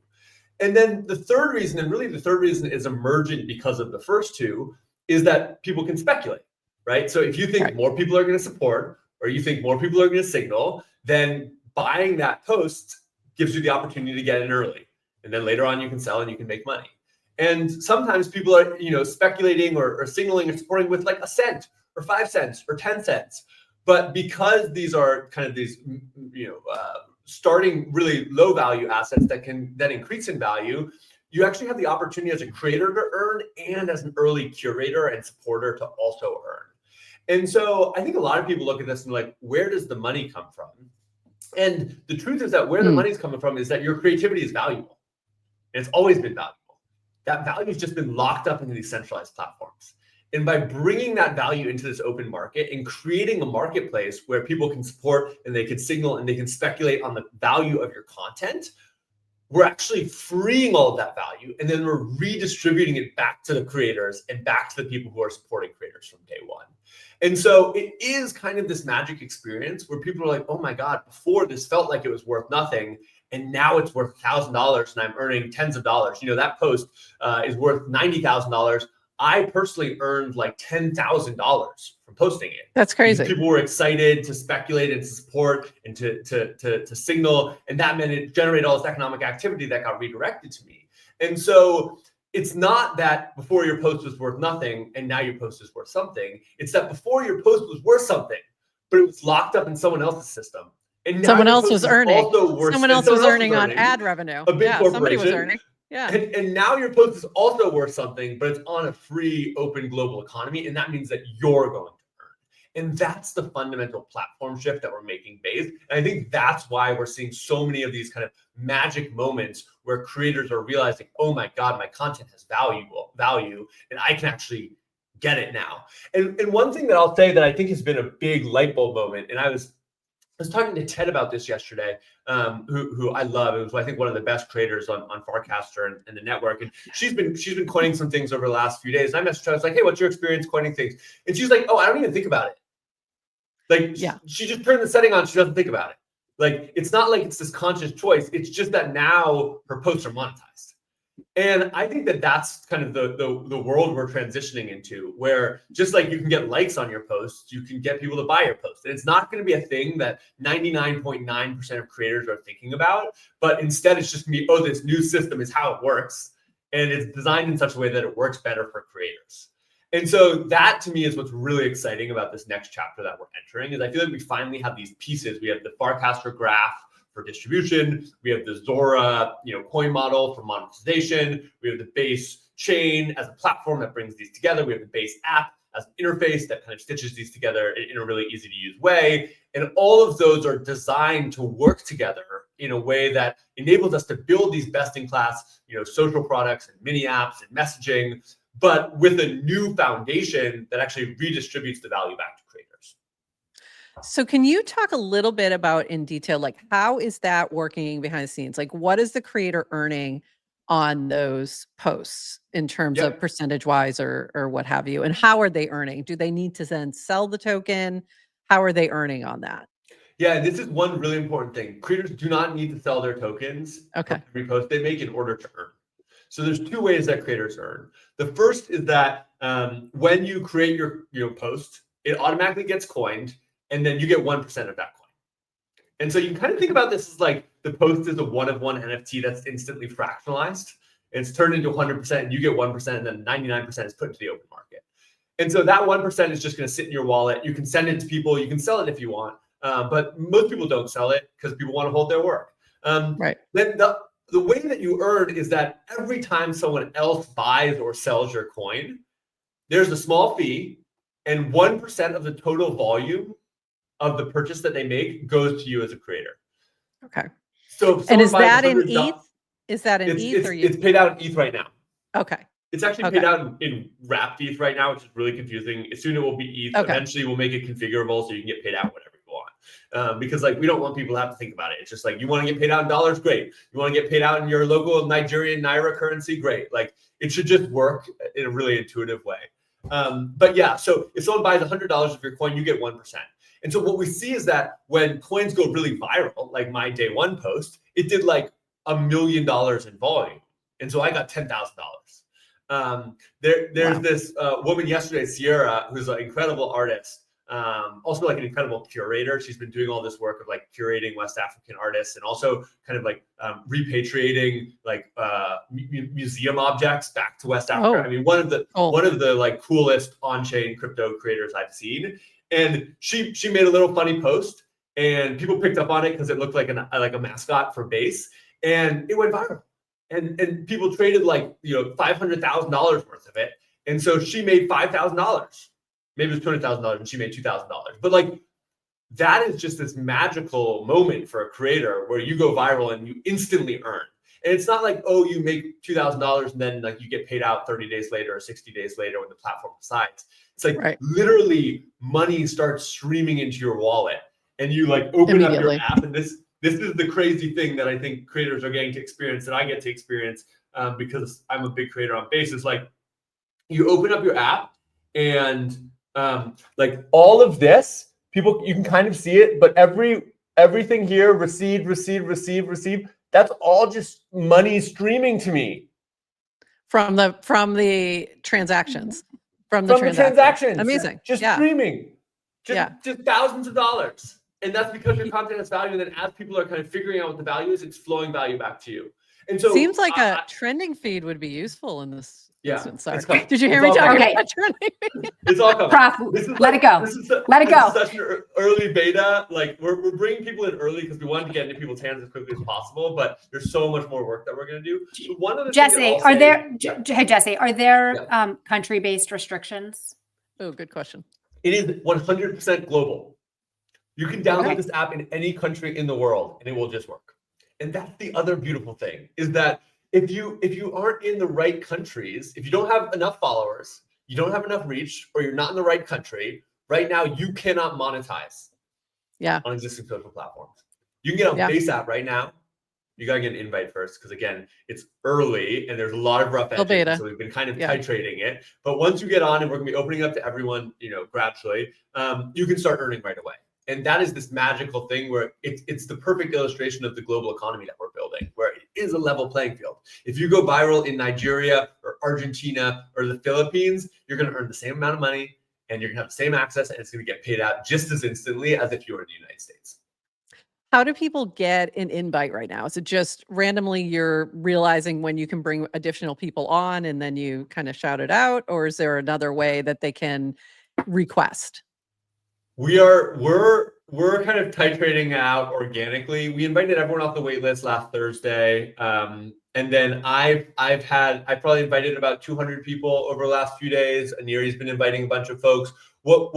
And then the third reason, and really the third reason is emergent because of the first two, is that people can speculate, right? So if you think more people are going to support, or you think more people are going to signal, then buying that post gives you the opportunity to get in early. And then later on you can sell and you can make money. And sometimes people are, speculating or signaling or supporting with like a cent or 5 cents or 10 cents. But because these are kind of these, starting really low value assets that can then increase in value, you actually have the opportunity as a creator to earn and as an early curator and supporter to also earn. And so I think a lot of people look at this and like, where does the money come from? And the truth is that where the money's coming from is that your creativity is valuable. And it's always been valuable. That value has just been locked up into these centralized platforms. And by bringing that value into this open market and creating a marketplace where people can support and they can signal and they can speculate on the value of your content, we're actually freeing all of that value, and then we're redistributing it back to the creators and back to the people who are supporting creators from day one. And so it is kind of this magic experience where people are like, oh my God, before this felt like it was worth nothing, and now it's worth $1,000 and I'm earning tens of dollars. You know, that post is worth $90,000. I personally earned like $10,000 from posting it. That's crazy. Because people were excited to speculate and to support and to signal, and that meant it generated all this economic activity that got redirected to me. And so it's not that before your post was worth nothing and now your post is worth something. It's that before your post was worth something, but it was locked up in someone else's system. And now someone else was earning. Someone else was earning on ad revenue. A big corporation. Somebody was earning. Yeah. And now your post is also worth something, but it's on a free, open global economy. And that means that you're going to earn. And that's the fundamental platform shift that we're making based. And I think that's why we're seeing so many of these kind of magic moments where creators are realizing, oh my God, my content has value, and I can actually get it now. And one thing that I'll say that I think has been a big light bulb moment, and I was talking to Ted about this yesterday, who I love. It was, I think, one of the best creators on Farcaster and the network. And she's been coining some things over the last few days. And I messaged her, I was like, hey, what's your experience coining things? And she's like, oh, I don't even think about it. Like, she just turned the setting on. She doesn't think about it. Like, it's not like it's this conscious choice. It's just that now her posts are monetized. And I think that that's kind of the world we're transitioning into, where just like you can get likes on your posts, you can get people to buy your post. And it's not going to be a thing that 99.9% of creators are thinking about, but instead it's just going to be, oh, this new system is how it works. And it's designed in such a way that it works better for creators. And so that to me is what's really exciting about this next chapter that we're entering, is I feel like we finally have these pieces. We have the Farcaster graph for distribution. We have the Zora, coin model for monetization. We have the base chain as a platform that brings these together. We have the base app as an interface that kind of stitches these together in a really easy to use way. And all of those are designed to work together in a way that enables us to build these best-in-class, social products and mini apps and messaging, but with a new foundation that actually redistributes the value back to creators. So can you talk a little bit about in detail, like how is that working behind the scenes? Like what is the creator earning on those posts in terms of percentage wise or what have you? And how are they earning? Do they need to then sell the token? How are they earning on that? Yeah, this is one really important thing. Creators do not need to sell their tokens for every post they make in order to earn. So there's two ways that creators earn. The first is that when you create your post, it automatically gets coined, and then you get 1% of that coin. And so you can kind of think about this as like the post is a one-of-one NFT that's instantly fractionalized. It's turned into 100%, and you get 1%, and then 99% is put into the open market. And so that 1% is just going to sit in your wallet. You can send it to people. You can sell it if you want, but most people don't sell it because people want to hold their work. Right. Then the way that you earn is that every time someone else buys or sells your coin, there's a small fee, and 1% of the total volume of the purchase that they make goes to you as a creator. Okay. So and is that in ETH? Is that in ETH or it's paid out in ETH right now. Okay. It's actually paid out in wrapped ETH right now, which is really confusing. Soon it will be ETH. Okay. Eventually we'll make it configurable so you can get paid out whatever you want. Because we don't want people to have to think about it. It's just like, you want to get paid out in dollars, great. You want to get paid out in your local Nigerian Naira currency, great. It should just work in a really intuitive way. But yeah, so if someone buys $100 of your coin, you get 1%. And so what we see is that when coins go really viral, like my day one post, it did like $1 million in volume. And so I got $10,000. There's this woman yesterday, Sierra, who's an incredible artist, also like an incredible curator. She's been doing all this work of curating West African artists and also kind of repatriating museum objects back to West Africa. I mean, one of the coolest on-chain crypto creators I've seen. And she made a little funny post, and people picked up on it because it looked like a mascot for Base, and it went viral. And people traded $500,000 worth of it. And so she made $5,000. Maybe it was $200,000 and she made $2,000. But that is just this magical moment for a creator where you go viral and you instantly earn. And it's not like, oh, you make $2,000 and then you get paid out 30 days later or 60 days later when the platform decides. It's literally money starts streaming into your wallet, and you open up your app, and this this is the crazy thing that I think creators are getting to experience, that I get to experience because I'm a big creator on Basis. Like, you open up your app and like all of this, people, you can kind of see it, but everything here, receive, that's all just money streaming to me. From the transactions. From the transactions. Amazing. Just streaming. Just thousands of dollars. And that's because your content has value. And then as people are kind of figuring out what the value is, it's flowing value back to you. And so seems like a trending feed would be useful in this. Yeah. Sorry. Did you hear me talking about trending feed? It's all coming. Prof, let it go. Let it go. This is such an early beta. Like, we're bringing people in early because we wanted to get into people's hands as quickly as possible. But there's so much more work that we're going to do. So one of the Jesse, are there? Hey, Jesse, are there country-based restrictions? Oh, good question. It is 100% global. You can download this app in any country in the world, and it will just work. And that's the other beautiful thing, is that if you aren't in the right countries, if you don't have enough followers, you don't have enough reach, or you're not in the right country, right now you cannot monetize on existing social platforms. You can get on Base app right now. You got to get an invite first, because again, it's early and there's a lot of rough edges. So we've been kind of titrating it. But once you get on, and we're gonna be opening up to everyone, gradually, you can start earning right away. And that is this magical thing where it's the perfect illustration of the global economy that we're building, where it is a level playing field. If you go viral in Nigeria or Argentina or the Philippines, you're going to earn the same amount of money, and you're going to have the same access, and it's going to get paid out just as instantly as if you were in the United States. How do people get an invite right now? Is it just randomly you're realizing when you can bring additional people on and then you kind of shout it out? Or is there another way that they can request? We're kind of titrating out organically. We invited everyone off the wait list last Thursday. And then I've probably invited about 200 people over the last few days. Aniri's been inviting a bunch of folks. What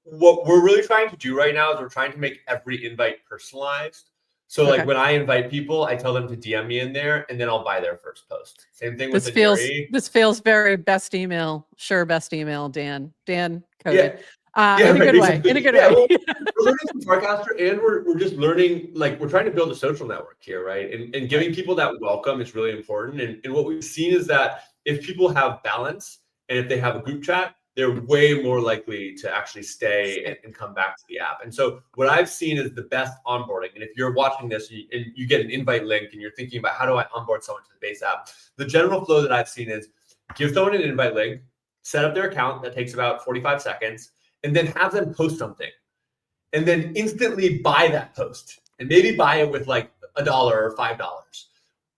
we're really trying to do right now is we're trying to make every invite personalized. So like when I invite people, I tell them to DM me in there, and then I'll buy their first post. Same thing with Aniri. This feels very best email. Sure, best email, Dan coded. In a good way. Well, we're learning from Farcaster, and we're just learning, like, we're trying to build a social network here, right? And giving people that welcome is really important. And what we've seen is that if people have balance, and if they have a group chat, they're way more likely to actually stay and come back to the app. And so what I've seen is the best onboarding. And if you're watching this and you get an invite link and you're thinking about how do I onboard someone to the Base app, the general flow that I've seen is give someone an invite link, set up their account. That takes about 45 seconds. And then have them post something, and then instantly buy that post, and maybe buy it with like $1 or $5.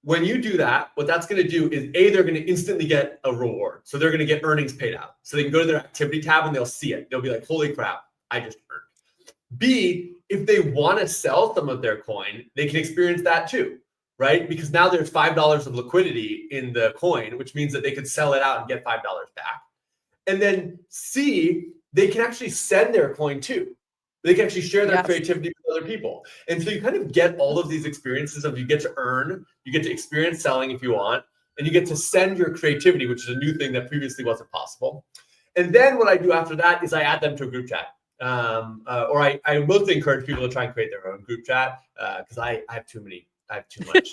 When you do that, what that's going to do is they're going to instantly get a reward. So they're going to get earnings paid out. So they can go to their activity tab and they'll see it. They'll be like, holy crap, I just earned. B, if they want to sell some of their coin, they can experience that too, right? Because now there's $5 of liquidity in the coin, which means that they could sell it out and get $5 back. And then C, they can actually send their coin too. They can actually share their creativity with other people. And so you kind of get all of these experiences of you get to earn, you get to experience selling if you want, and you get to send your creativity, which is a new thing that previously wasn't possible. And then what I do after that is I add them to a group chat. Or I mostly encourage people to try and create their own group chat because I have too much.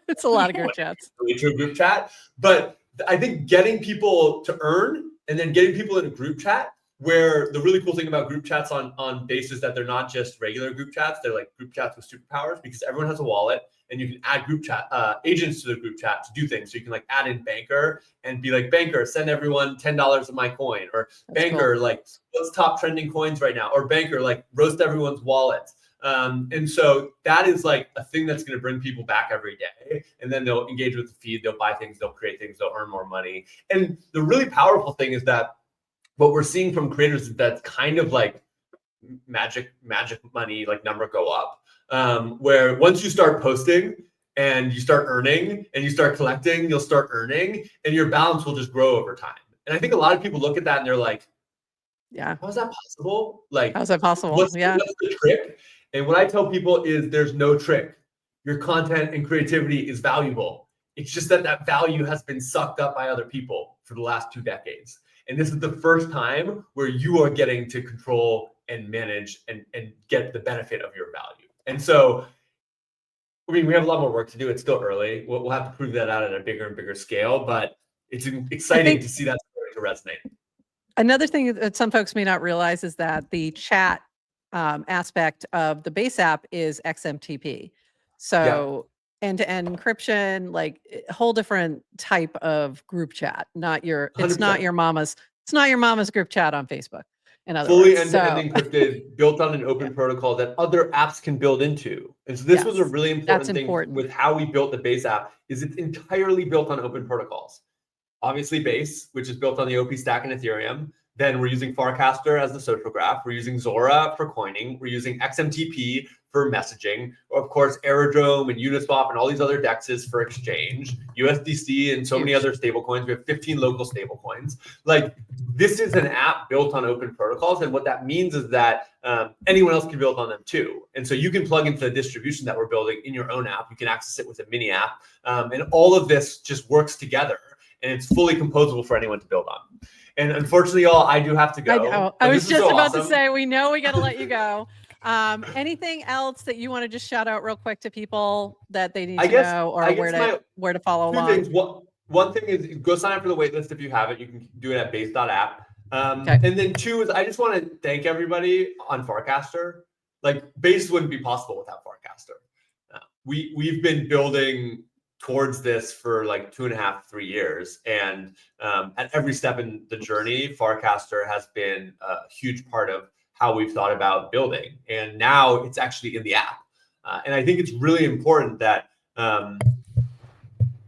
It's a lot of group chats. To a group chat. But I think getting people to earn and then getting people in a group chat, where the really cool thing about group chats on Base is that they're not just regular group chats, they're like group chats with superpowers, because everyone has a wallet and you can add group chat agents to the group chat to do things. So you can like add in Banker and be like, Banker, send everyone $10 of my coin, or that's Banker, cool. Like what's top trending coins right now, or Banker, like roast everyone's wallet. And so that is like a thing that's going to bring people back every day. And then they'll engage with the feed, they'll buy things, they'll create things, they'll earn more money. And the really powerful thing is that what we're seeing from creators is that's kind of like magic money, like number go up, where once you start posting and you start earning and you start collecting, you'll start earning, and your balance will just grow over time. And I think a lot of people look at that and they're like, yeah, how is that possible? Like, how's that possible? What's the trick? And what I tell people is there's no trick. Your content and creativity is valuable. It's just that value has been sucked up by other people for the last 2 decades. And this is the first time where you are getting to control and manage and get the benefit of your value. And so I mean, we have a lot more work to do. It's still early. We'll have to prove that out at a bigger and bigger scale, but it's exciting to see that starting to resonate. Another thing that some folks may not realize is that the chat aspect of the base app is XMTP. So end-to-end encryption, like a whole different type of group chat, it's not your mama's group chat on Facebook. In other fully words, end-to-end encrypted, built on an open protocol that other apps can build into. And so this was a really important thing with how we built the base app, is it's entirely built on open protocols. Obviously Base, which is built on the OP stack and Ethereum. Then we're using Farcaster as the social graph. We're using Zora for coining. We're using XMTP for messaging. Of course, Aerodrome and Uniswap and all these other DEXs for exchange, USDC and so many other stable coins. We have 15 local stable coins. Like, this is an app built on open protocols. And what that means is that anyone else can build on them too. And so you can plug into the distribution that we're building in your own app. You can access it with a mini app. And all of this just works together. And it's fully composable for anyone to build on. And unfortunately, y'all, I do have to go. I know. I was just about to say, we know we got to let you go. Anything else that you want to just shout out real quick to people that they need to know, or where to follow along? Things. One thing is go sign up for the waitlist if you haven't. You can do it at base.app. And then two is I just want to thank everybody on Farcaster. Like, Base wouldn't be possible without Farcaster. We've been building towards this for like 2.5, 3 years. And at every step in the journey, Farcaster has been a huge part of how we've thought about building. And now it's actually in the app. And I think it's really important that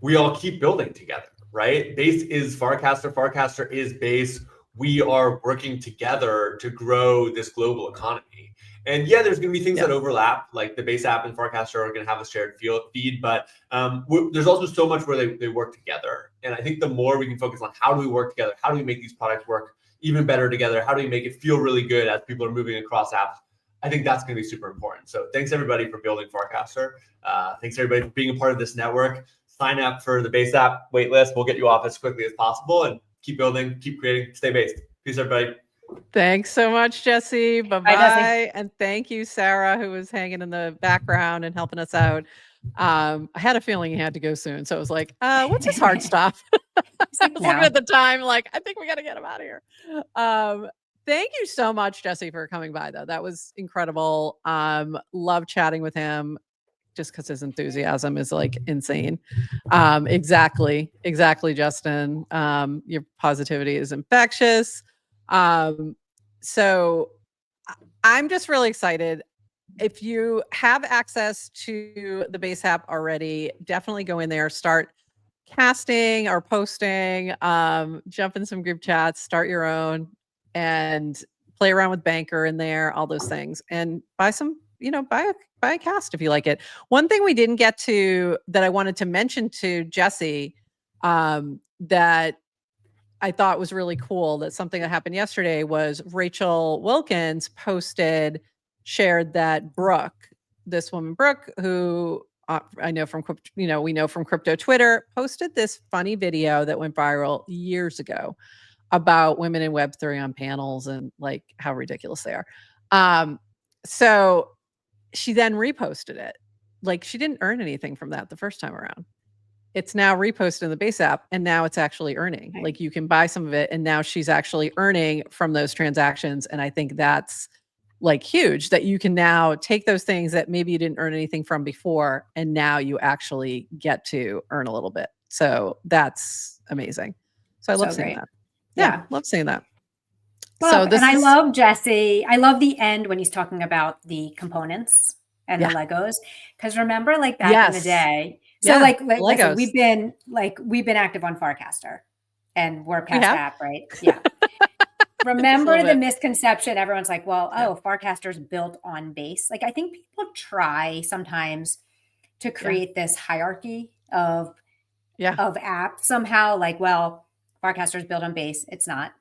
we all keep building together, right? Base is Farcaster, Farcaster is Base. We are working together to grow this global economy. And yeah, there's going to be things that overlap, like the Base app and Farcaster are going to have a shared feed, but there's also so much where they work together. And I think the more we can focus on how do we work together, how do we make these products work even better together, how do we make it feel really good as people are moving across apps, I think that's going to be super important. So thanks everybody for building Farcaster. Thanks everybody for being a part of this network. Sign up for the Base app waitlist. We'll get you off as quickly as possible, and keep building, keep creating, stay based. Peace, everybody. Thanks so much, Jesse. Bye-bye. And thank you, Sarah, who was hanging in the background and helping us out. I had a feeling he had to go soon. So I was like, what's his hard stop? I was looking at the time, like, I think we got to get him out of here. Thank you so much, Jesse, for coming by, though. That was incredible. Love chatting with him, just because his enthusiasm is like insane. Exactly, Justin. Your positivity is infectious. So I'm just really excited. If you have access to the Base app already, definitely go in there, start casting or posting, jump in some group chats, start your own, and play around with Banker in there, all those things, and buy some, buy a cast if you like it. One thing we didn't get to that I wanted to mention to Jesse, that I thought was really cool, that something that happened yesterday was Rachel Wilkins shared that Brooke, this woman Brooke, who I know from we know from crypto Twitter, posted this funny video that went viral years ago about women in Web3 on panels and like how ridiculous they are. So she then reposted it. Like, she didn't earn anything from that the first time around. It's now reposted in the Base app, and now it's actually earning. Right. Like, you can buy some of it, and now she's actually earning from those transactions. And I think that's like huge, that you can now take those things that maybe you didn't earn anything from before, and now you actually get to earn a little bit. So that's amazing. So I love seeing that. Yeah, love seeing that. Well, and I love Jesse. I love the end when he's talking about the components and the Legos. Because remember, like back in the day, so listen, we've been active on Farcaster, and we're past app, right? Yeah. Remember the misconception? Everyone's like, well, Farcaster's built on Base. Like, I think people try sometimes to create this hierarchy of apps somehow. Like, well, Farcaster's built on Base. It's not.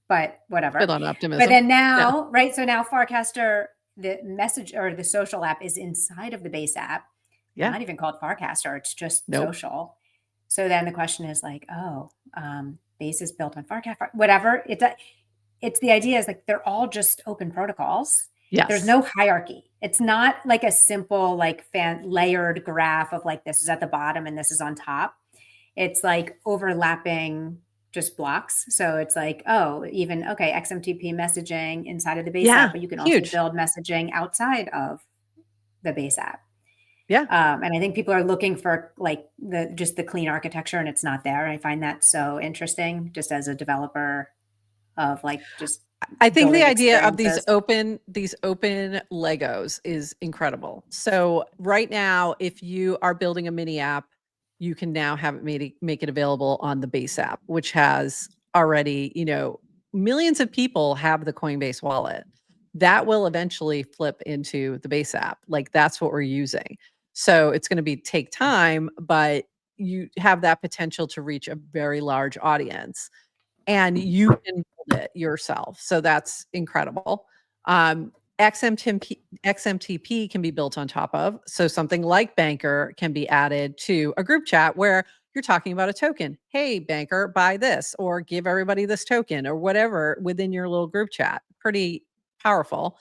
But whatever. Built on optimism. But then now, right? So now Farcaster, the message or the social app is inside of the Base app. Yeah. Not even called Farcaster. It's just social. So then the question is like, Base is built on Farcaster, whatever. It's the idea is like, they're all just open protocols. Yes. There's no hierarchy. It's not like a simple, like layered graph of like, this is at the bottom and this is on top. It's like overlapping just blocks. So it's like, oh, even, okay, XMTP messaging inside of the base app, but you can also build messaging outside of the base app. Yeah. And I think people are looking for like just the clean architecture, and it's not there. I find that so interesting just as a developer of like just I think the idea of these open Legos is incredible. So right now, if you are building a mini app, you can now have it make it available on the base app, which has already, millions of people have the Coinbase wallet. That will eventually flip into the base app. Like that's what we're using. So it's going to take time, but you have that potential to reach a very large audience. And you can build it yourself. So that's incredible. XMTP can be built on top of. So something like Banker can be added to a group chat where you're talking about a token. Hey, Banker, buy this, or give everybody this token, or whatever within your little group chat. Pretty powerful.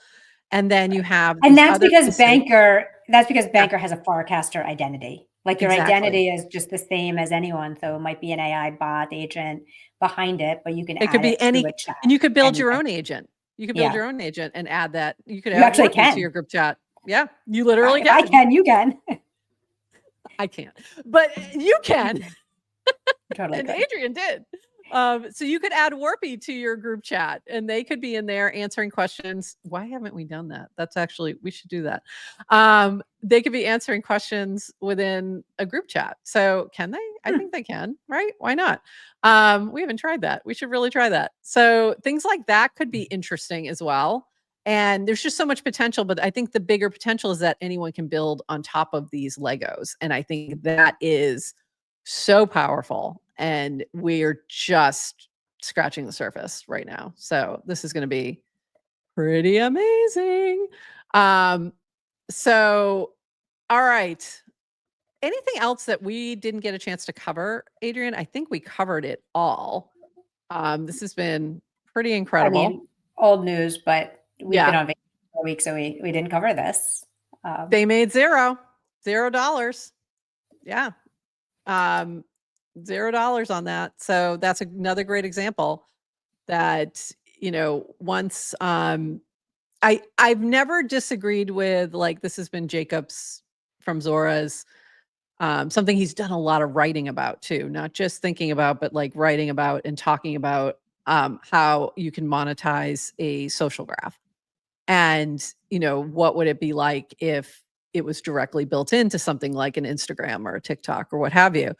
And then you have, and that's because Banker has a Farcaster identity. Like your identity is just the same as anyone. So it might be an AI bot agent behind it, but you can it could be any, and you could build your own agent. You could build your own agent and add that. You could add to your group chat. Yeah, you literally can. I can. You can. I can't, but you can. Totally. And Adrian did. So you could add Warpy to your group chat and they could be in there answering questions. Why haven't we done that? We should do that. They could be answering questions within a group chat. So can they? I think they can, right? Why not? We haven't tried that. We should really try that. So things like that could be interesting as well. And there's just so much potential, but I think the bigger potential is that anyone can build on top of these Legos. And I think that is so powerful. And we're just scratching the surface right now. So this is going to be pretty amazing. So, all right. Anything else that we didn't get a chance to cover, Adrian? I think we covered it all. This has been pretty incredible. I mean, old news, but we've been on vacation for a week, so we didn't cover this. They made $0. Yeah. $0 on that. So that's another great example that, once I've never disagreed with, like, this has been Jacob's from Zora's, something he's done a lot of writing about too, not just thinking about, but like writing about and talking about how you can monetize a social graph. And, what would it be like if it was directly built into something like an Instagram or a TikTok or what have you,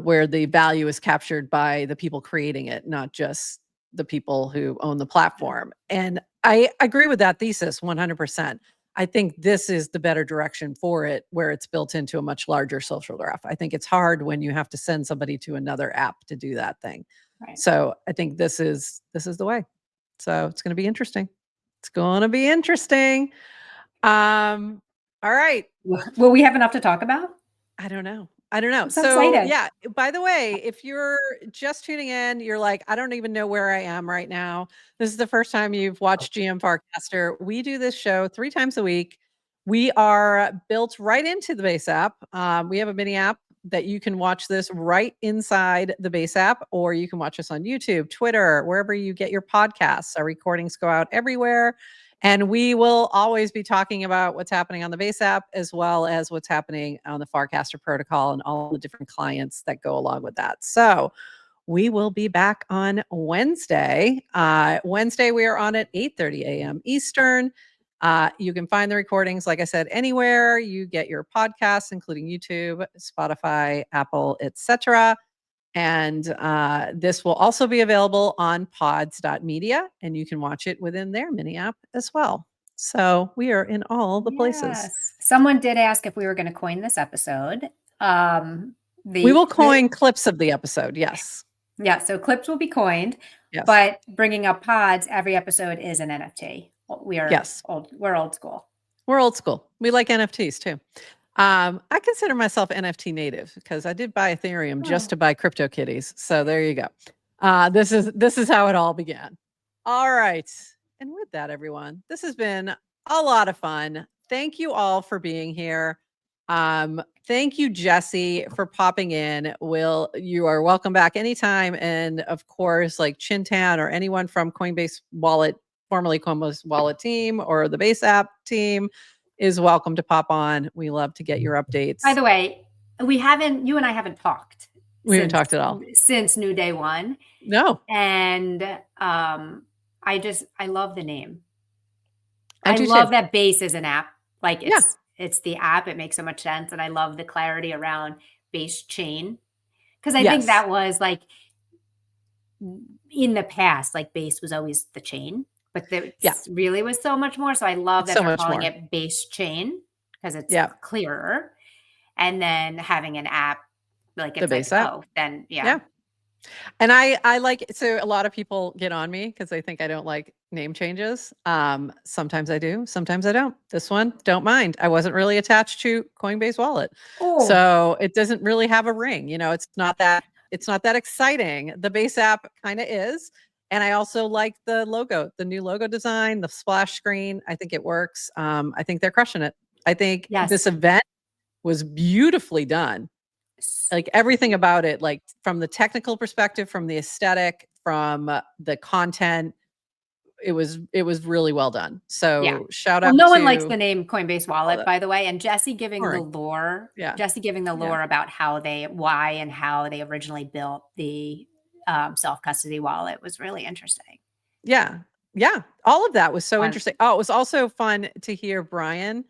where the value is captured by the people creating it, not just the people who own the platform. And I agree with that thesis 100%. I think this is the better direction for it, where it's built into a much larger social graph. I think it's hard when you have to send somebody to another app to do that thing. Right. So I think this is the way. So it's going to be interesting. It's going to be interesting. All right. Will we have enough to talk about? I don't know. So excited. yeah, by the way, if you're just tuning in, you're like, I don't even know where I am right now. This is the first time you've watched GM Farcaster. We do this show 3 times a week. We are built right into the base app. We have a mini app that you can watch this right inside the base app, or you can watch us on YouTube, Twitter, wherever you get your podcasts. Our recordings go out everywhere. And we will always be talking about what's happening on the base app, as well as what's happening on the Farcaster protocol and all the different clients that go along with that. So we will be back on Wednesday. Wednesday, we are on at 8:30 a.m. Eastern. You can find the recordings, like I said, anywhere you get your podcasts, including YouTube, Spotify, Apple, etc. And this will also be available on pods.media, and you can watch it within their mini app as well. So we are in all the places. Someone did ask if we were going to coin this episode. We will coin clips of the episode. Yes. Yeah. So clips will be coined, yes. But bringing up pods, every episode is an NFT. We are we're old school. We're old school. We like NFTs too. I consider myself NFT native because I did buy Ethereum just to buy CryptoKitties. So there you go. This is how it all began. All right. And with that, everyone, this has been a lot of fun. Thank you all for being here. Thank you, Jesse, for popping in. You are welcome back anytime. And of course, like Chintan or anyone from Coinbase Wallet, formerly Coinbase Wallet team or the Base app team is welcome to pop on. We love to get your updates. By the way, you and I haven't talked. We haven't talked at all. Since New Day One. No. And I love the name. I love too. that Base is an app. Like it's the app. It makes so much sense. And I love the clarity around Base chain. Because I think that was like in the past, like Base was always the chain, but there really was so much more. So I love that they're calling it Base chain because it's clearer. And then having an app, like it's the Base like, app. oh, then And I like it. So a lot of people get on me because they think I don't like name changes. Sometimes I do, sometimes I don't. This one, don't mind. I wasn't really attached to Coinbase Wallet. So it doesn't really have a ring. It's not that exciting. The Base app kind of is. And I also like the logo, the new logo design, the splash screen. I think it works. I think they're crushing it. I think this event was beautifully done. Like everything about it, like from the technical perspective, from the aesthetic, from the content, it was really well done. So shout out. No one likes the name Coinbase Wallet, by the way. And Jesse giving the lore, about why and how they originally built the self-custody wallet was really interesting. Yeah. All of that was so interesting. Oh, it was also fun to hear Brian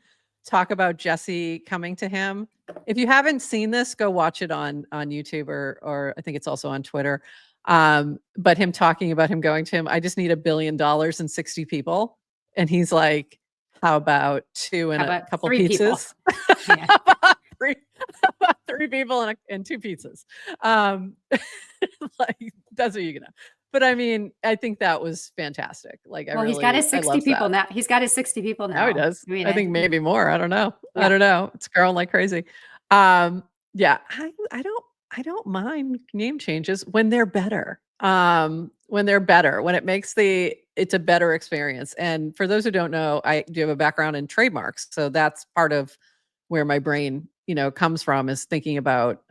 talk about Jesse coming to him. If you haven't seen this, go watch it on YouTube or I think it's also on Twitter. But him talking about him going to him, I just need $1 billion and 60 people. And he's like, how about a couple pizzas? How about three people and 2 pizzas? Like that's what you can know. But I mean, I think that was fantastic. Like, he's got his 60 people now. He's got his 60 people now. Now he does. I think maybe more. I don't know. I don't know. It's growing like crazy. I don't mind name changes when they're better. When it makes it's a better experience. And for those who don't know, I do have a background in trademarks. So that's part of where my brain, comes from, is thinking about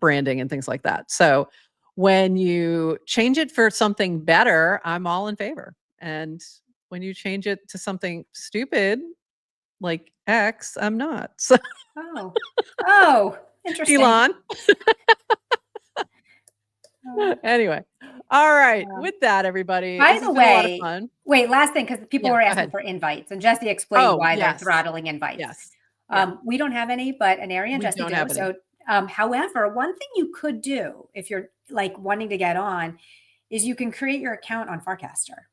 branding and things like that. So when you change it for something better, I'm all in favor. And when you change it to something stupid like X, I'm not. So interesting. Elon. Anyway. All right. With that, everybody. By the way, a lot of fun. Wait, last thing, because people were asking for invites, and Jesse explained why they're throttling invites. Yes. We don't have any, but Aneri and Jesse do. So, however, one thing you could do if you're like wanting to get on is you can create your account on Farcaster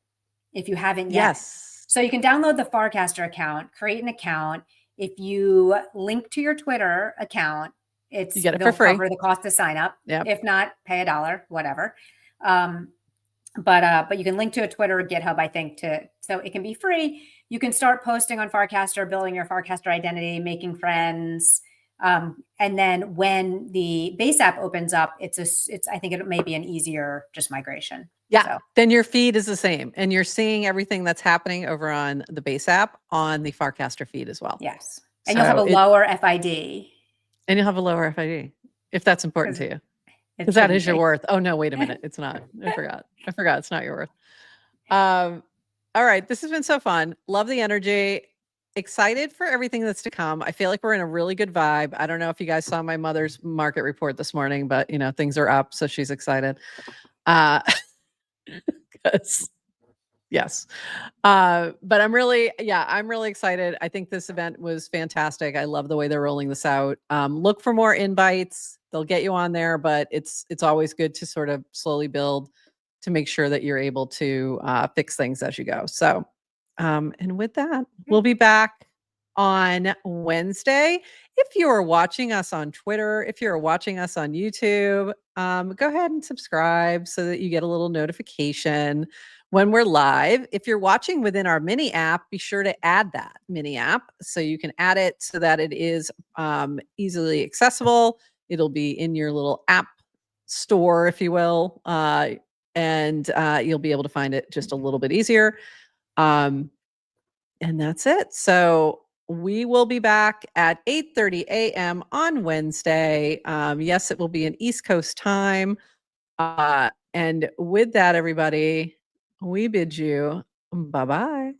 if you haven't yet. Yes. So you can download the Farcaster account, create an account. If you link to your Twitter account, you get it for free. Cover the cost to sign up. Yep. If not, pay $1, whatever. But you can link to a Twitter or GitHub, I think, so it can be free. You can start posting on Farcaster, building your Farcaster identity, making friends. And then when the Base app opens up, I think it may be an easier just migration. Yeah. So. Then your feed is the same, and you're seeing everything that's happening over on the Base app on the Farcaster feed as well. Yes. And you'll have a lower FID. And you'll have a lower FID if that's important to you. Because that is your worth. Oh no, wait a minute. It's not. I forgot. It's not your worth. All right. This has been so fun. Love the energy. Excited for everything that's to come. I feel like we're in a really good vibe. I don't know if you guys saw my mother's market report this morning, but things are up, so she's excited. Yes. But I'm really excited. I think this event was fantastic. I love the way they're rolling this out. Look for more invites. They'll get you on there, but it's always good to sort of slowly build to make sure that you're able to fix things as you go. So, and with that, we'll be back on Wednesday. If you are watching us on Twitter, if you're watching us on YouTube, go ahead and subscribe so that you get a little notification when we're live. If you're watching within our mini app, be sure to add that mini app so you can add it so that it is easily accessible. It'll be in your little app store, if you will, and you'll be able to find it just a little bit easier. And that's it. So we will be back at 8:30 a.m. on Wednesday. Yes, it will be an East Coast time. And with that, everybody, we bid you bye-bye.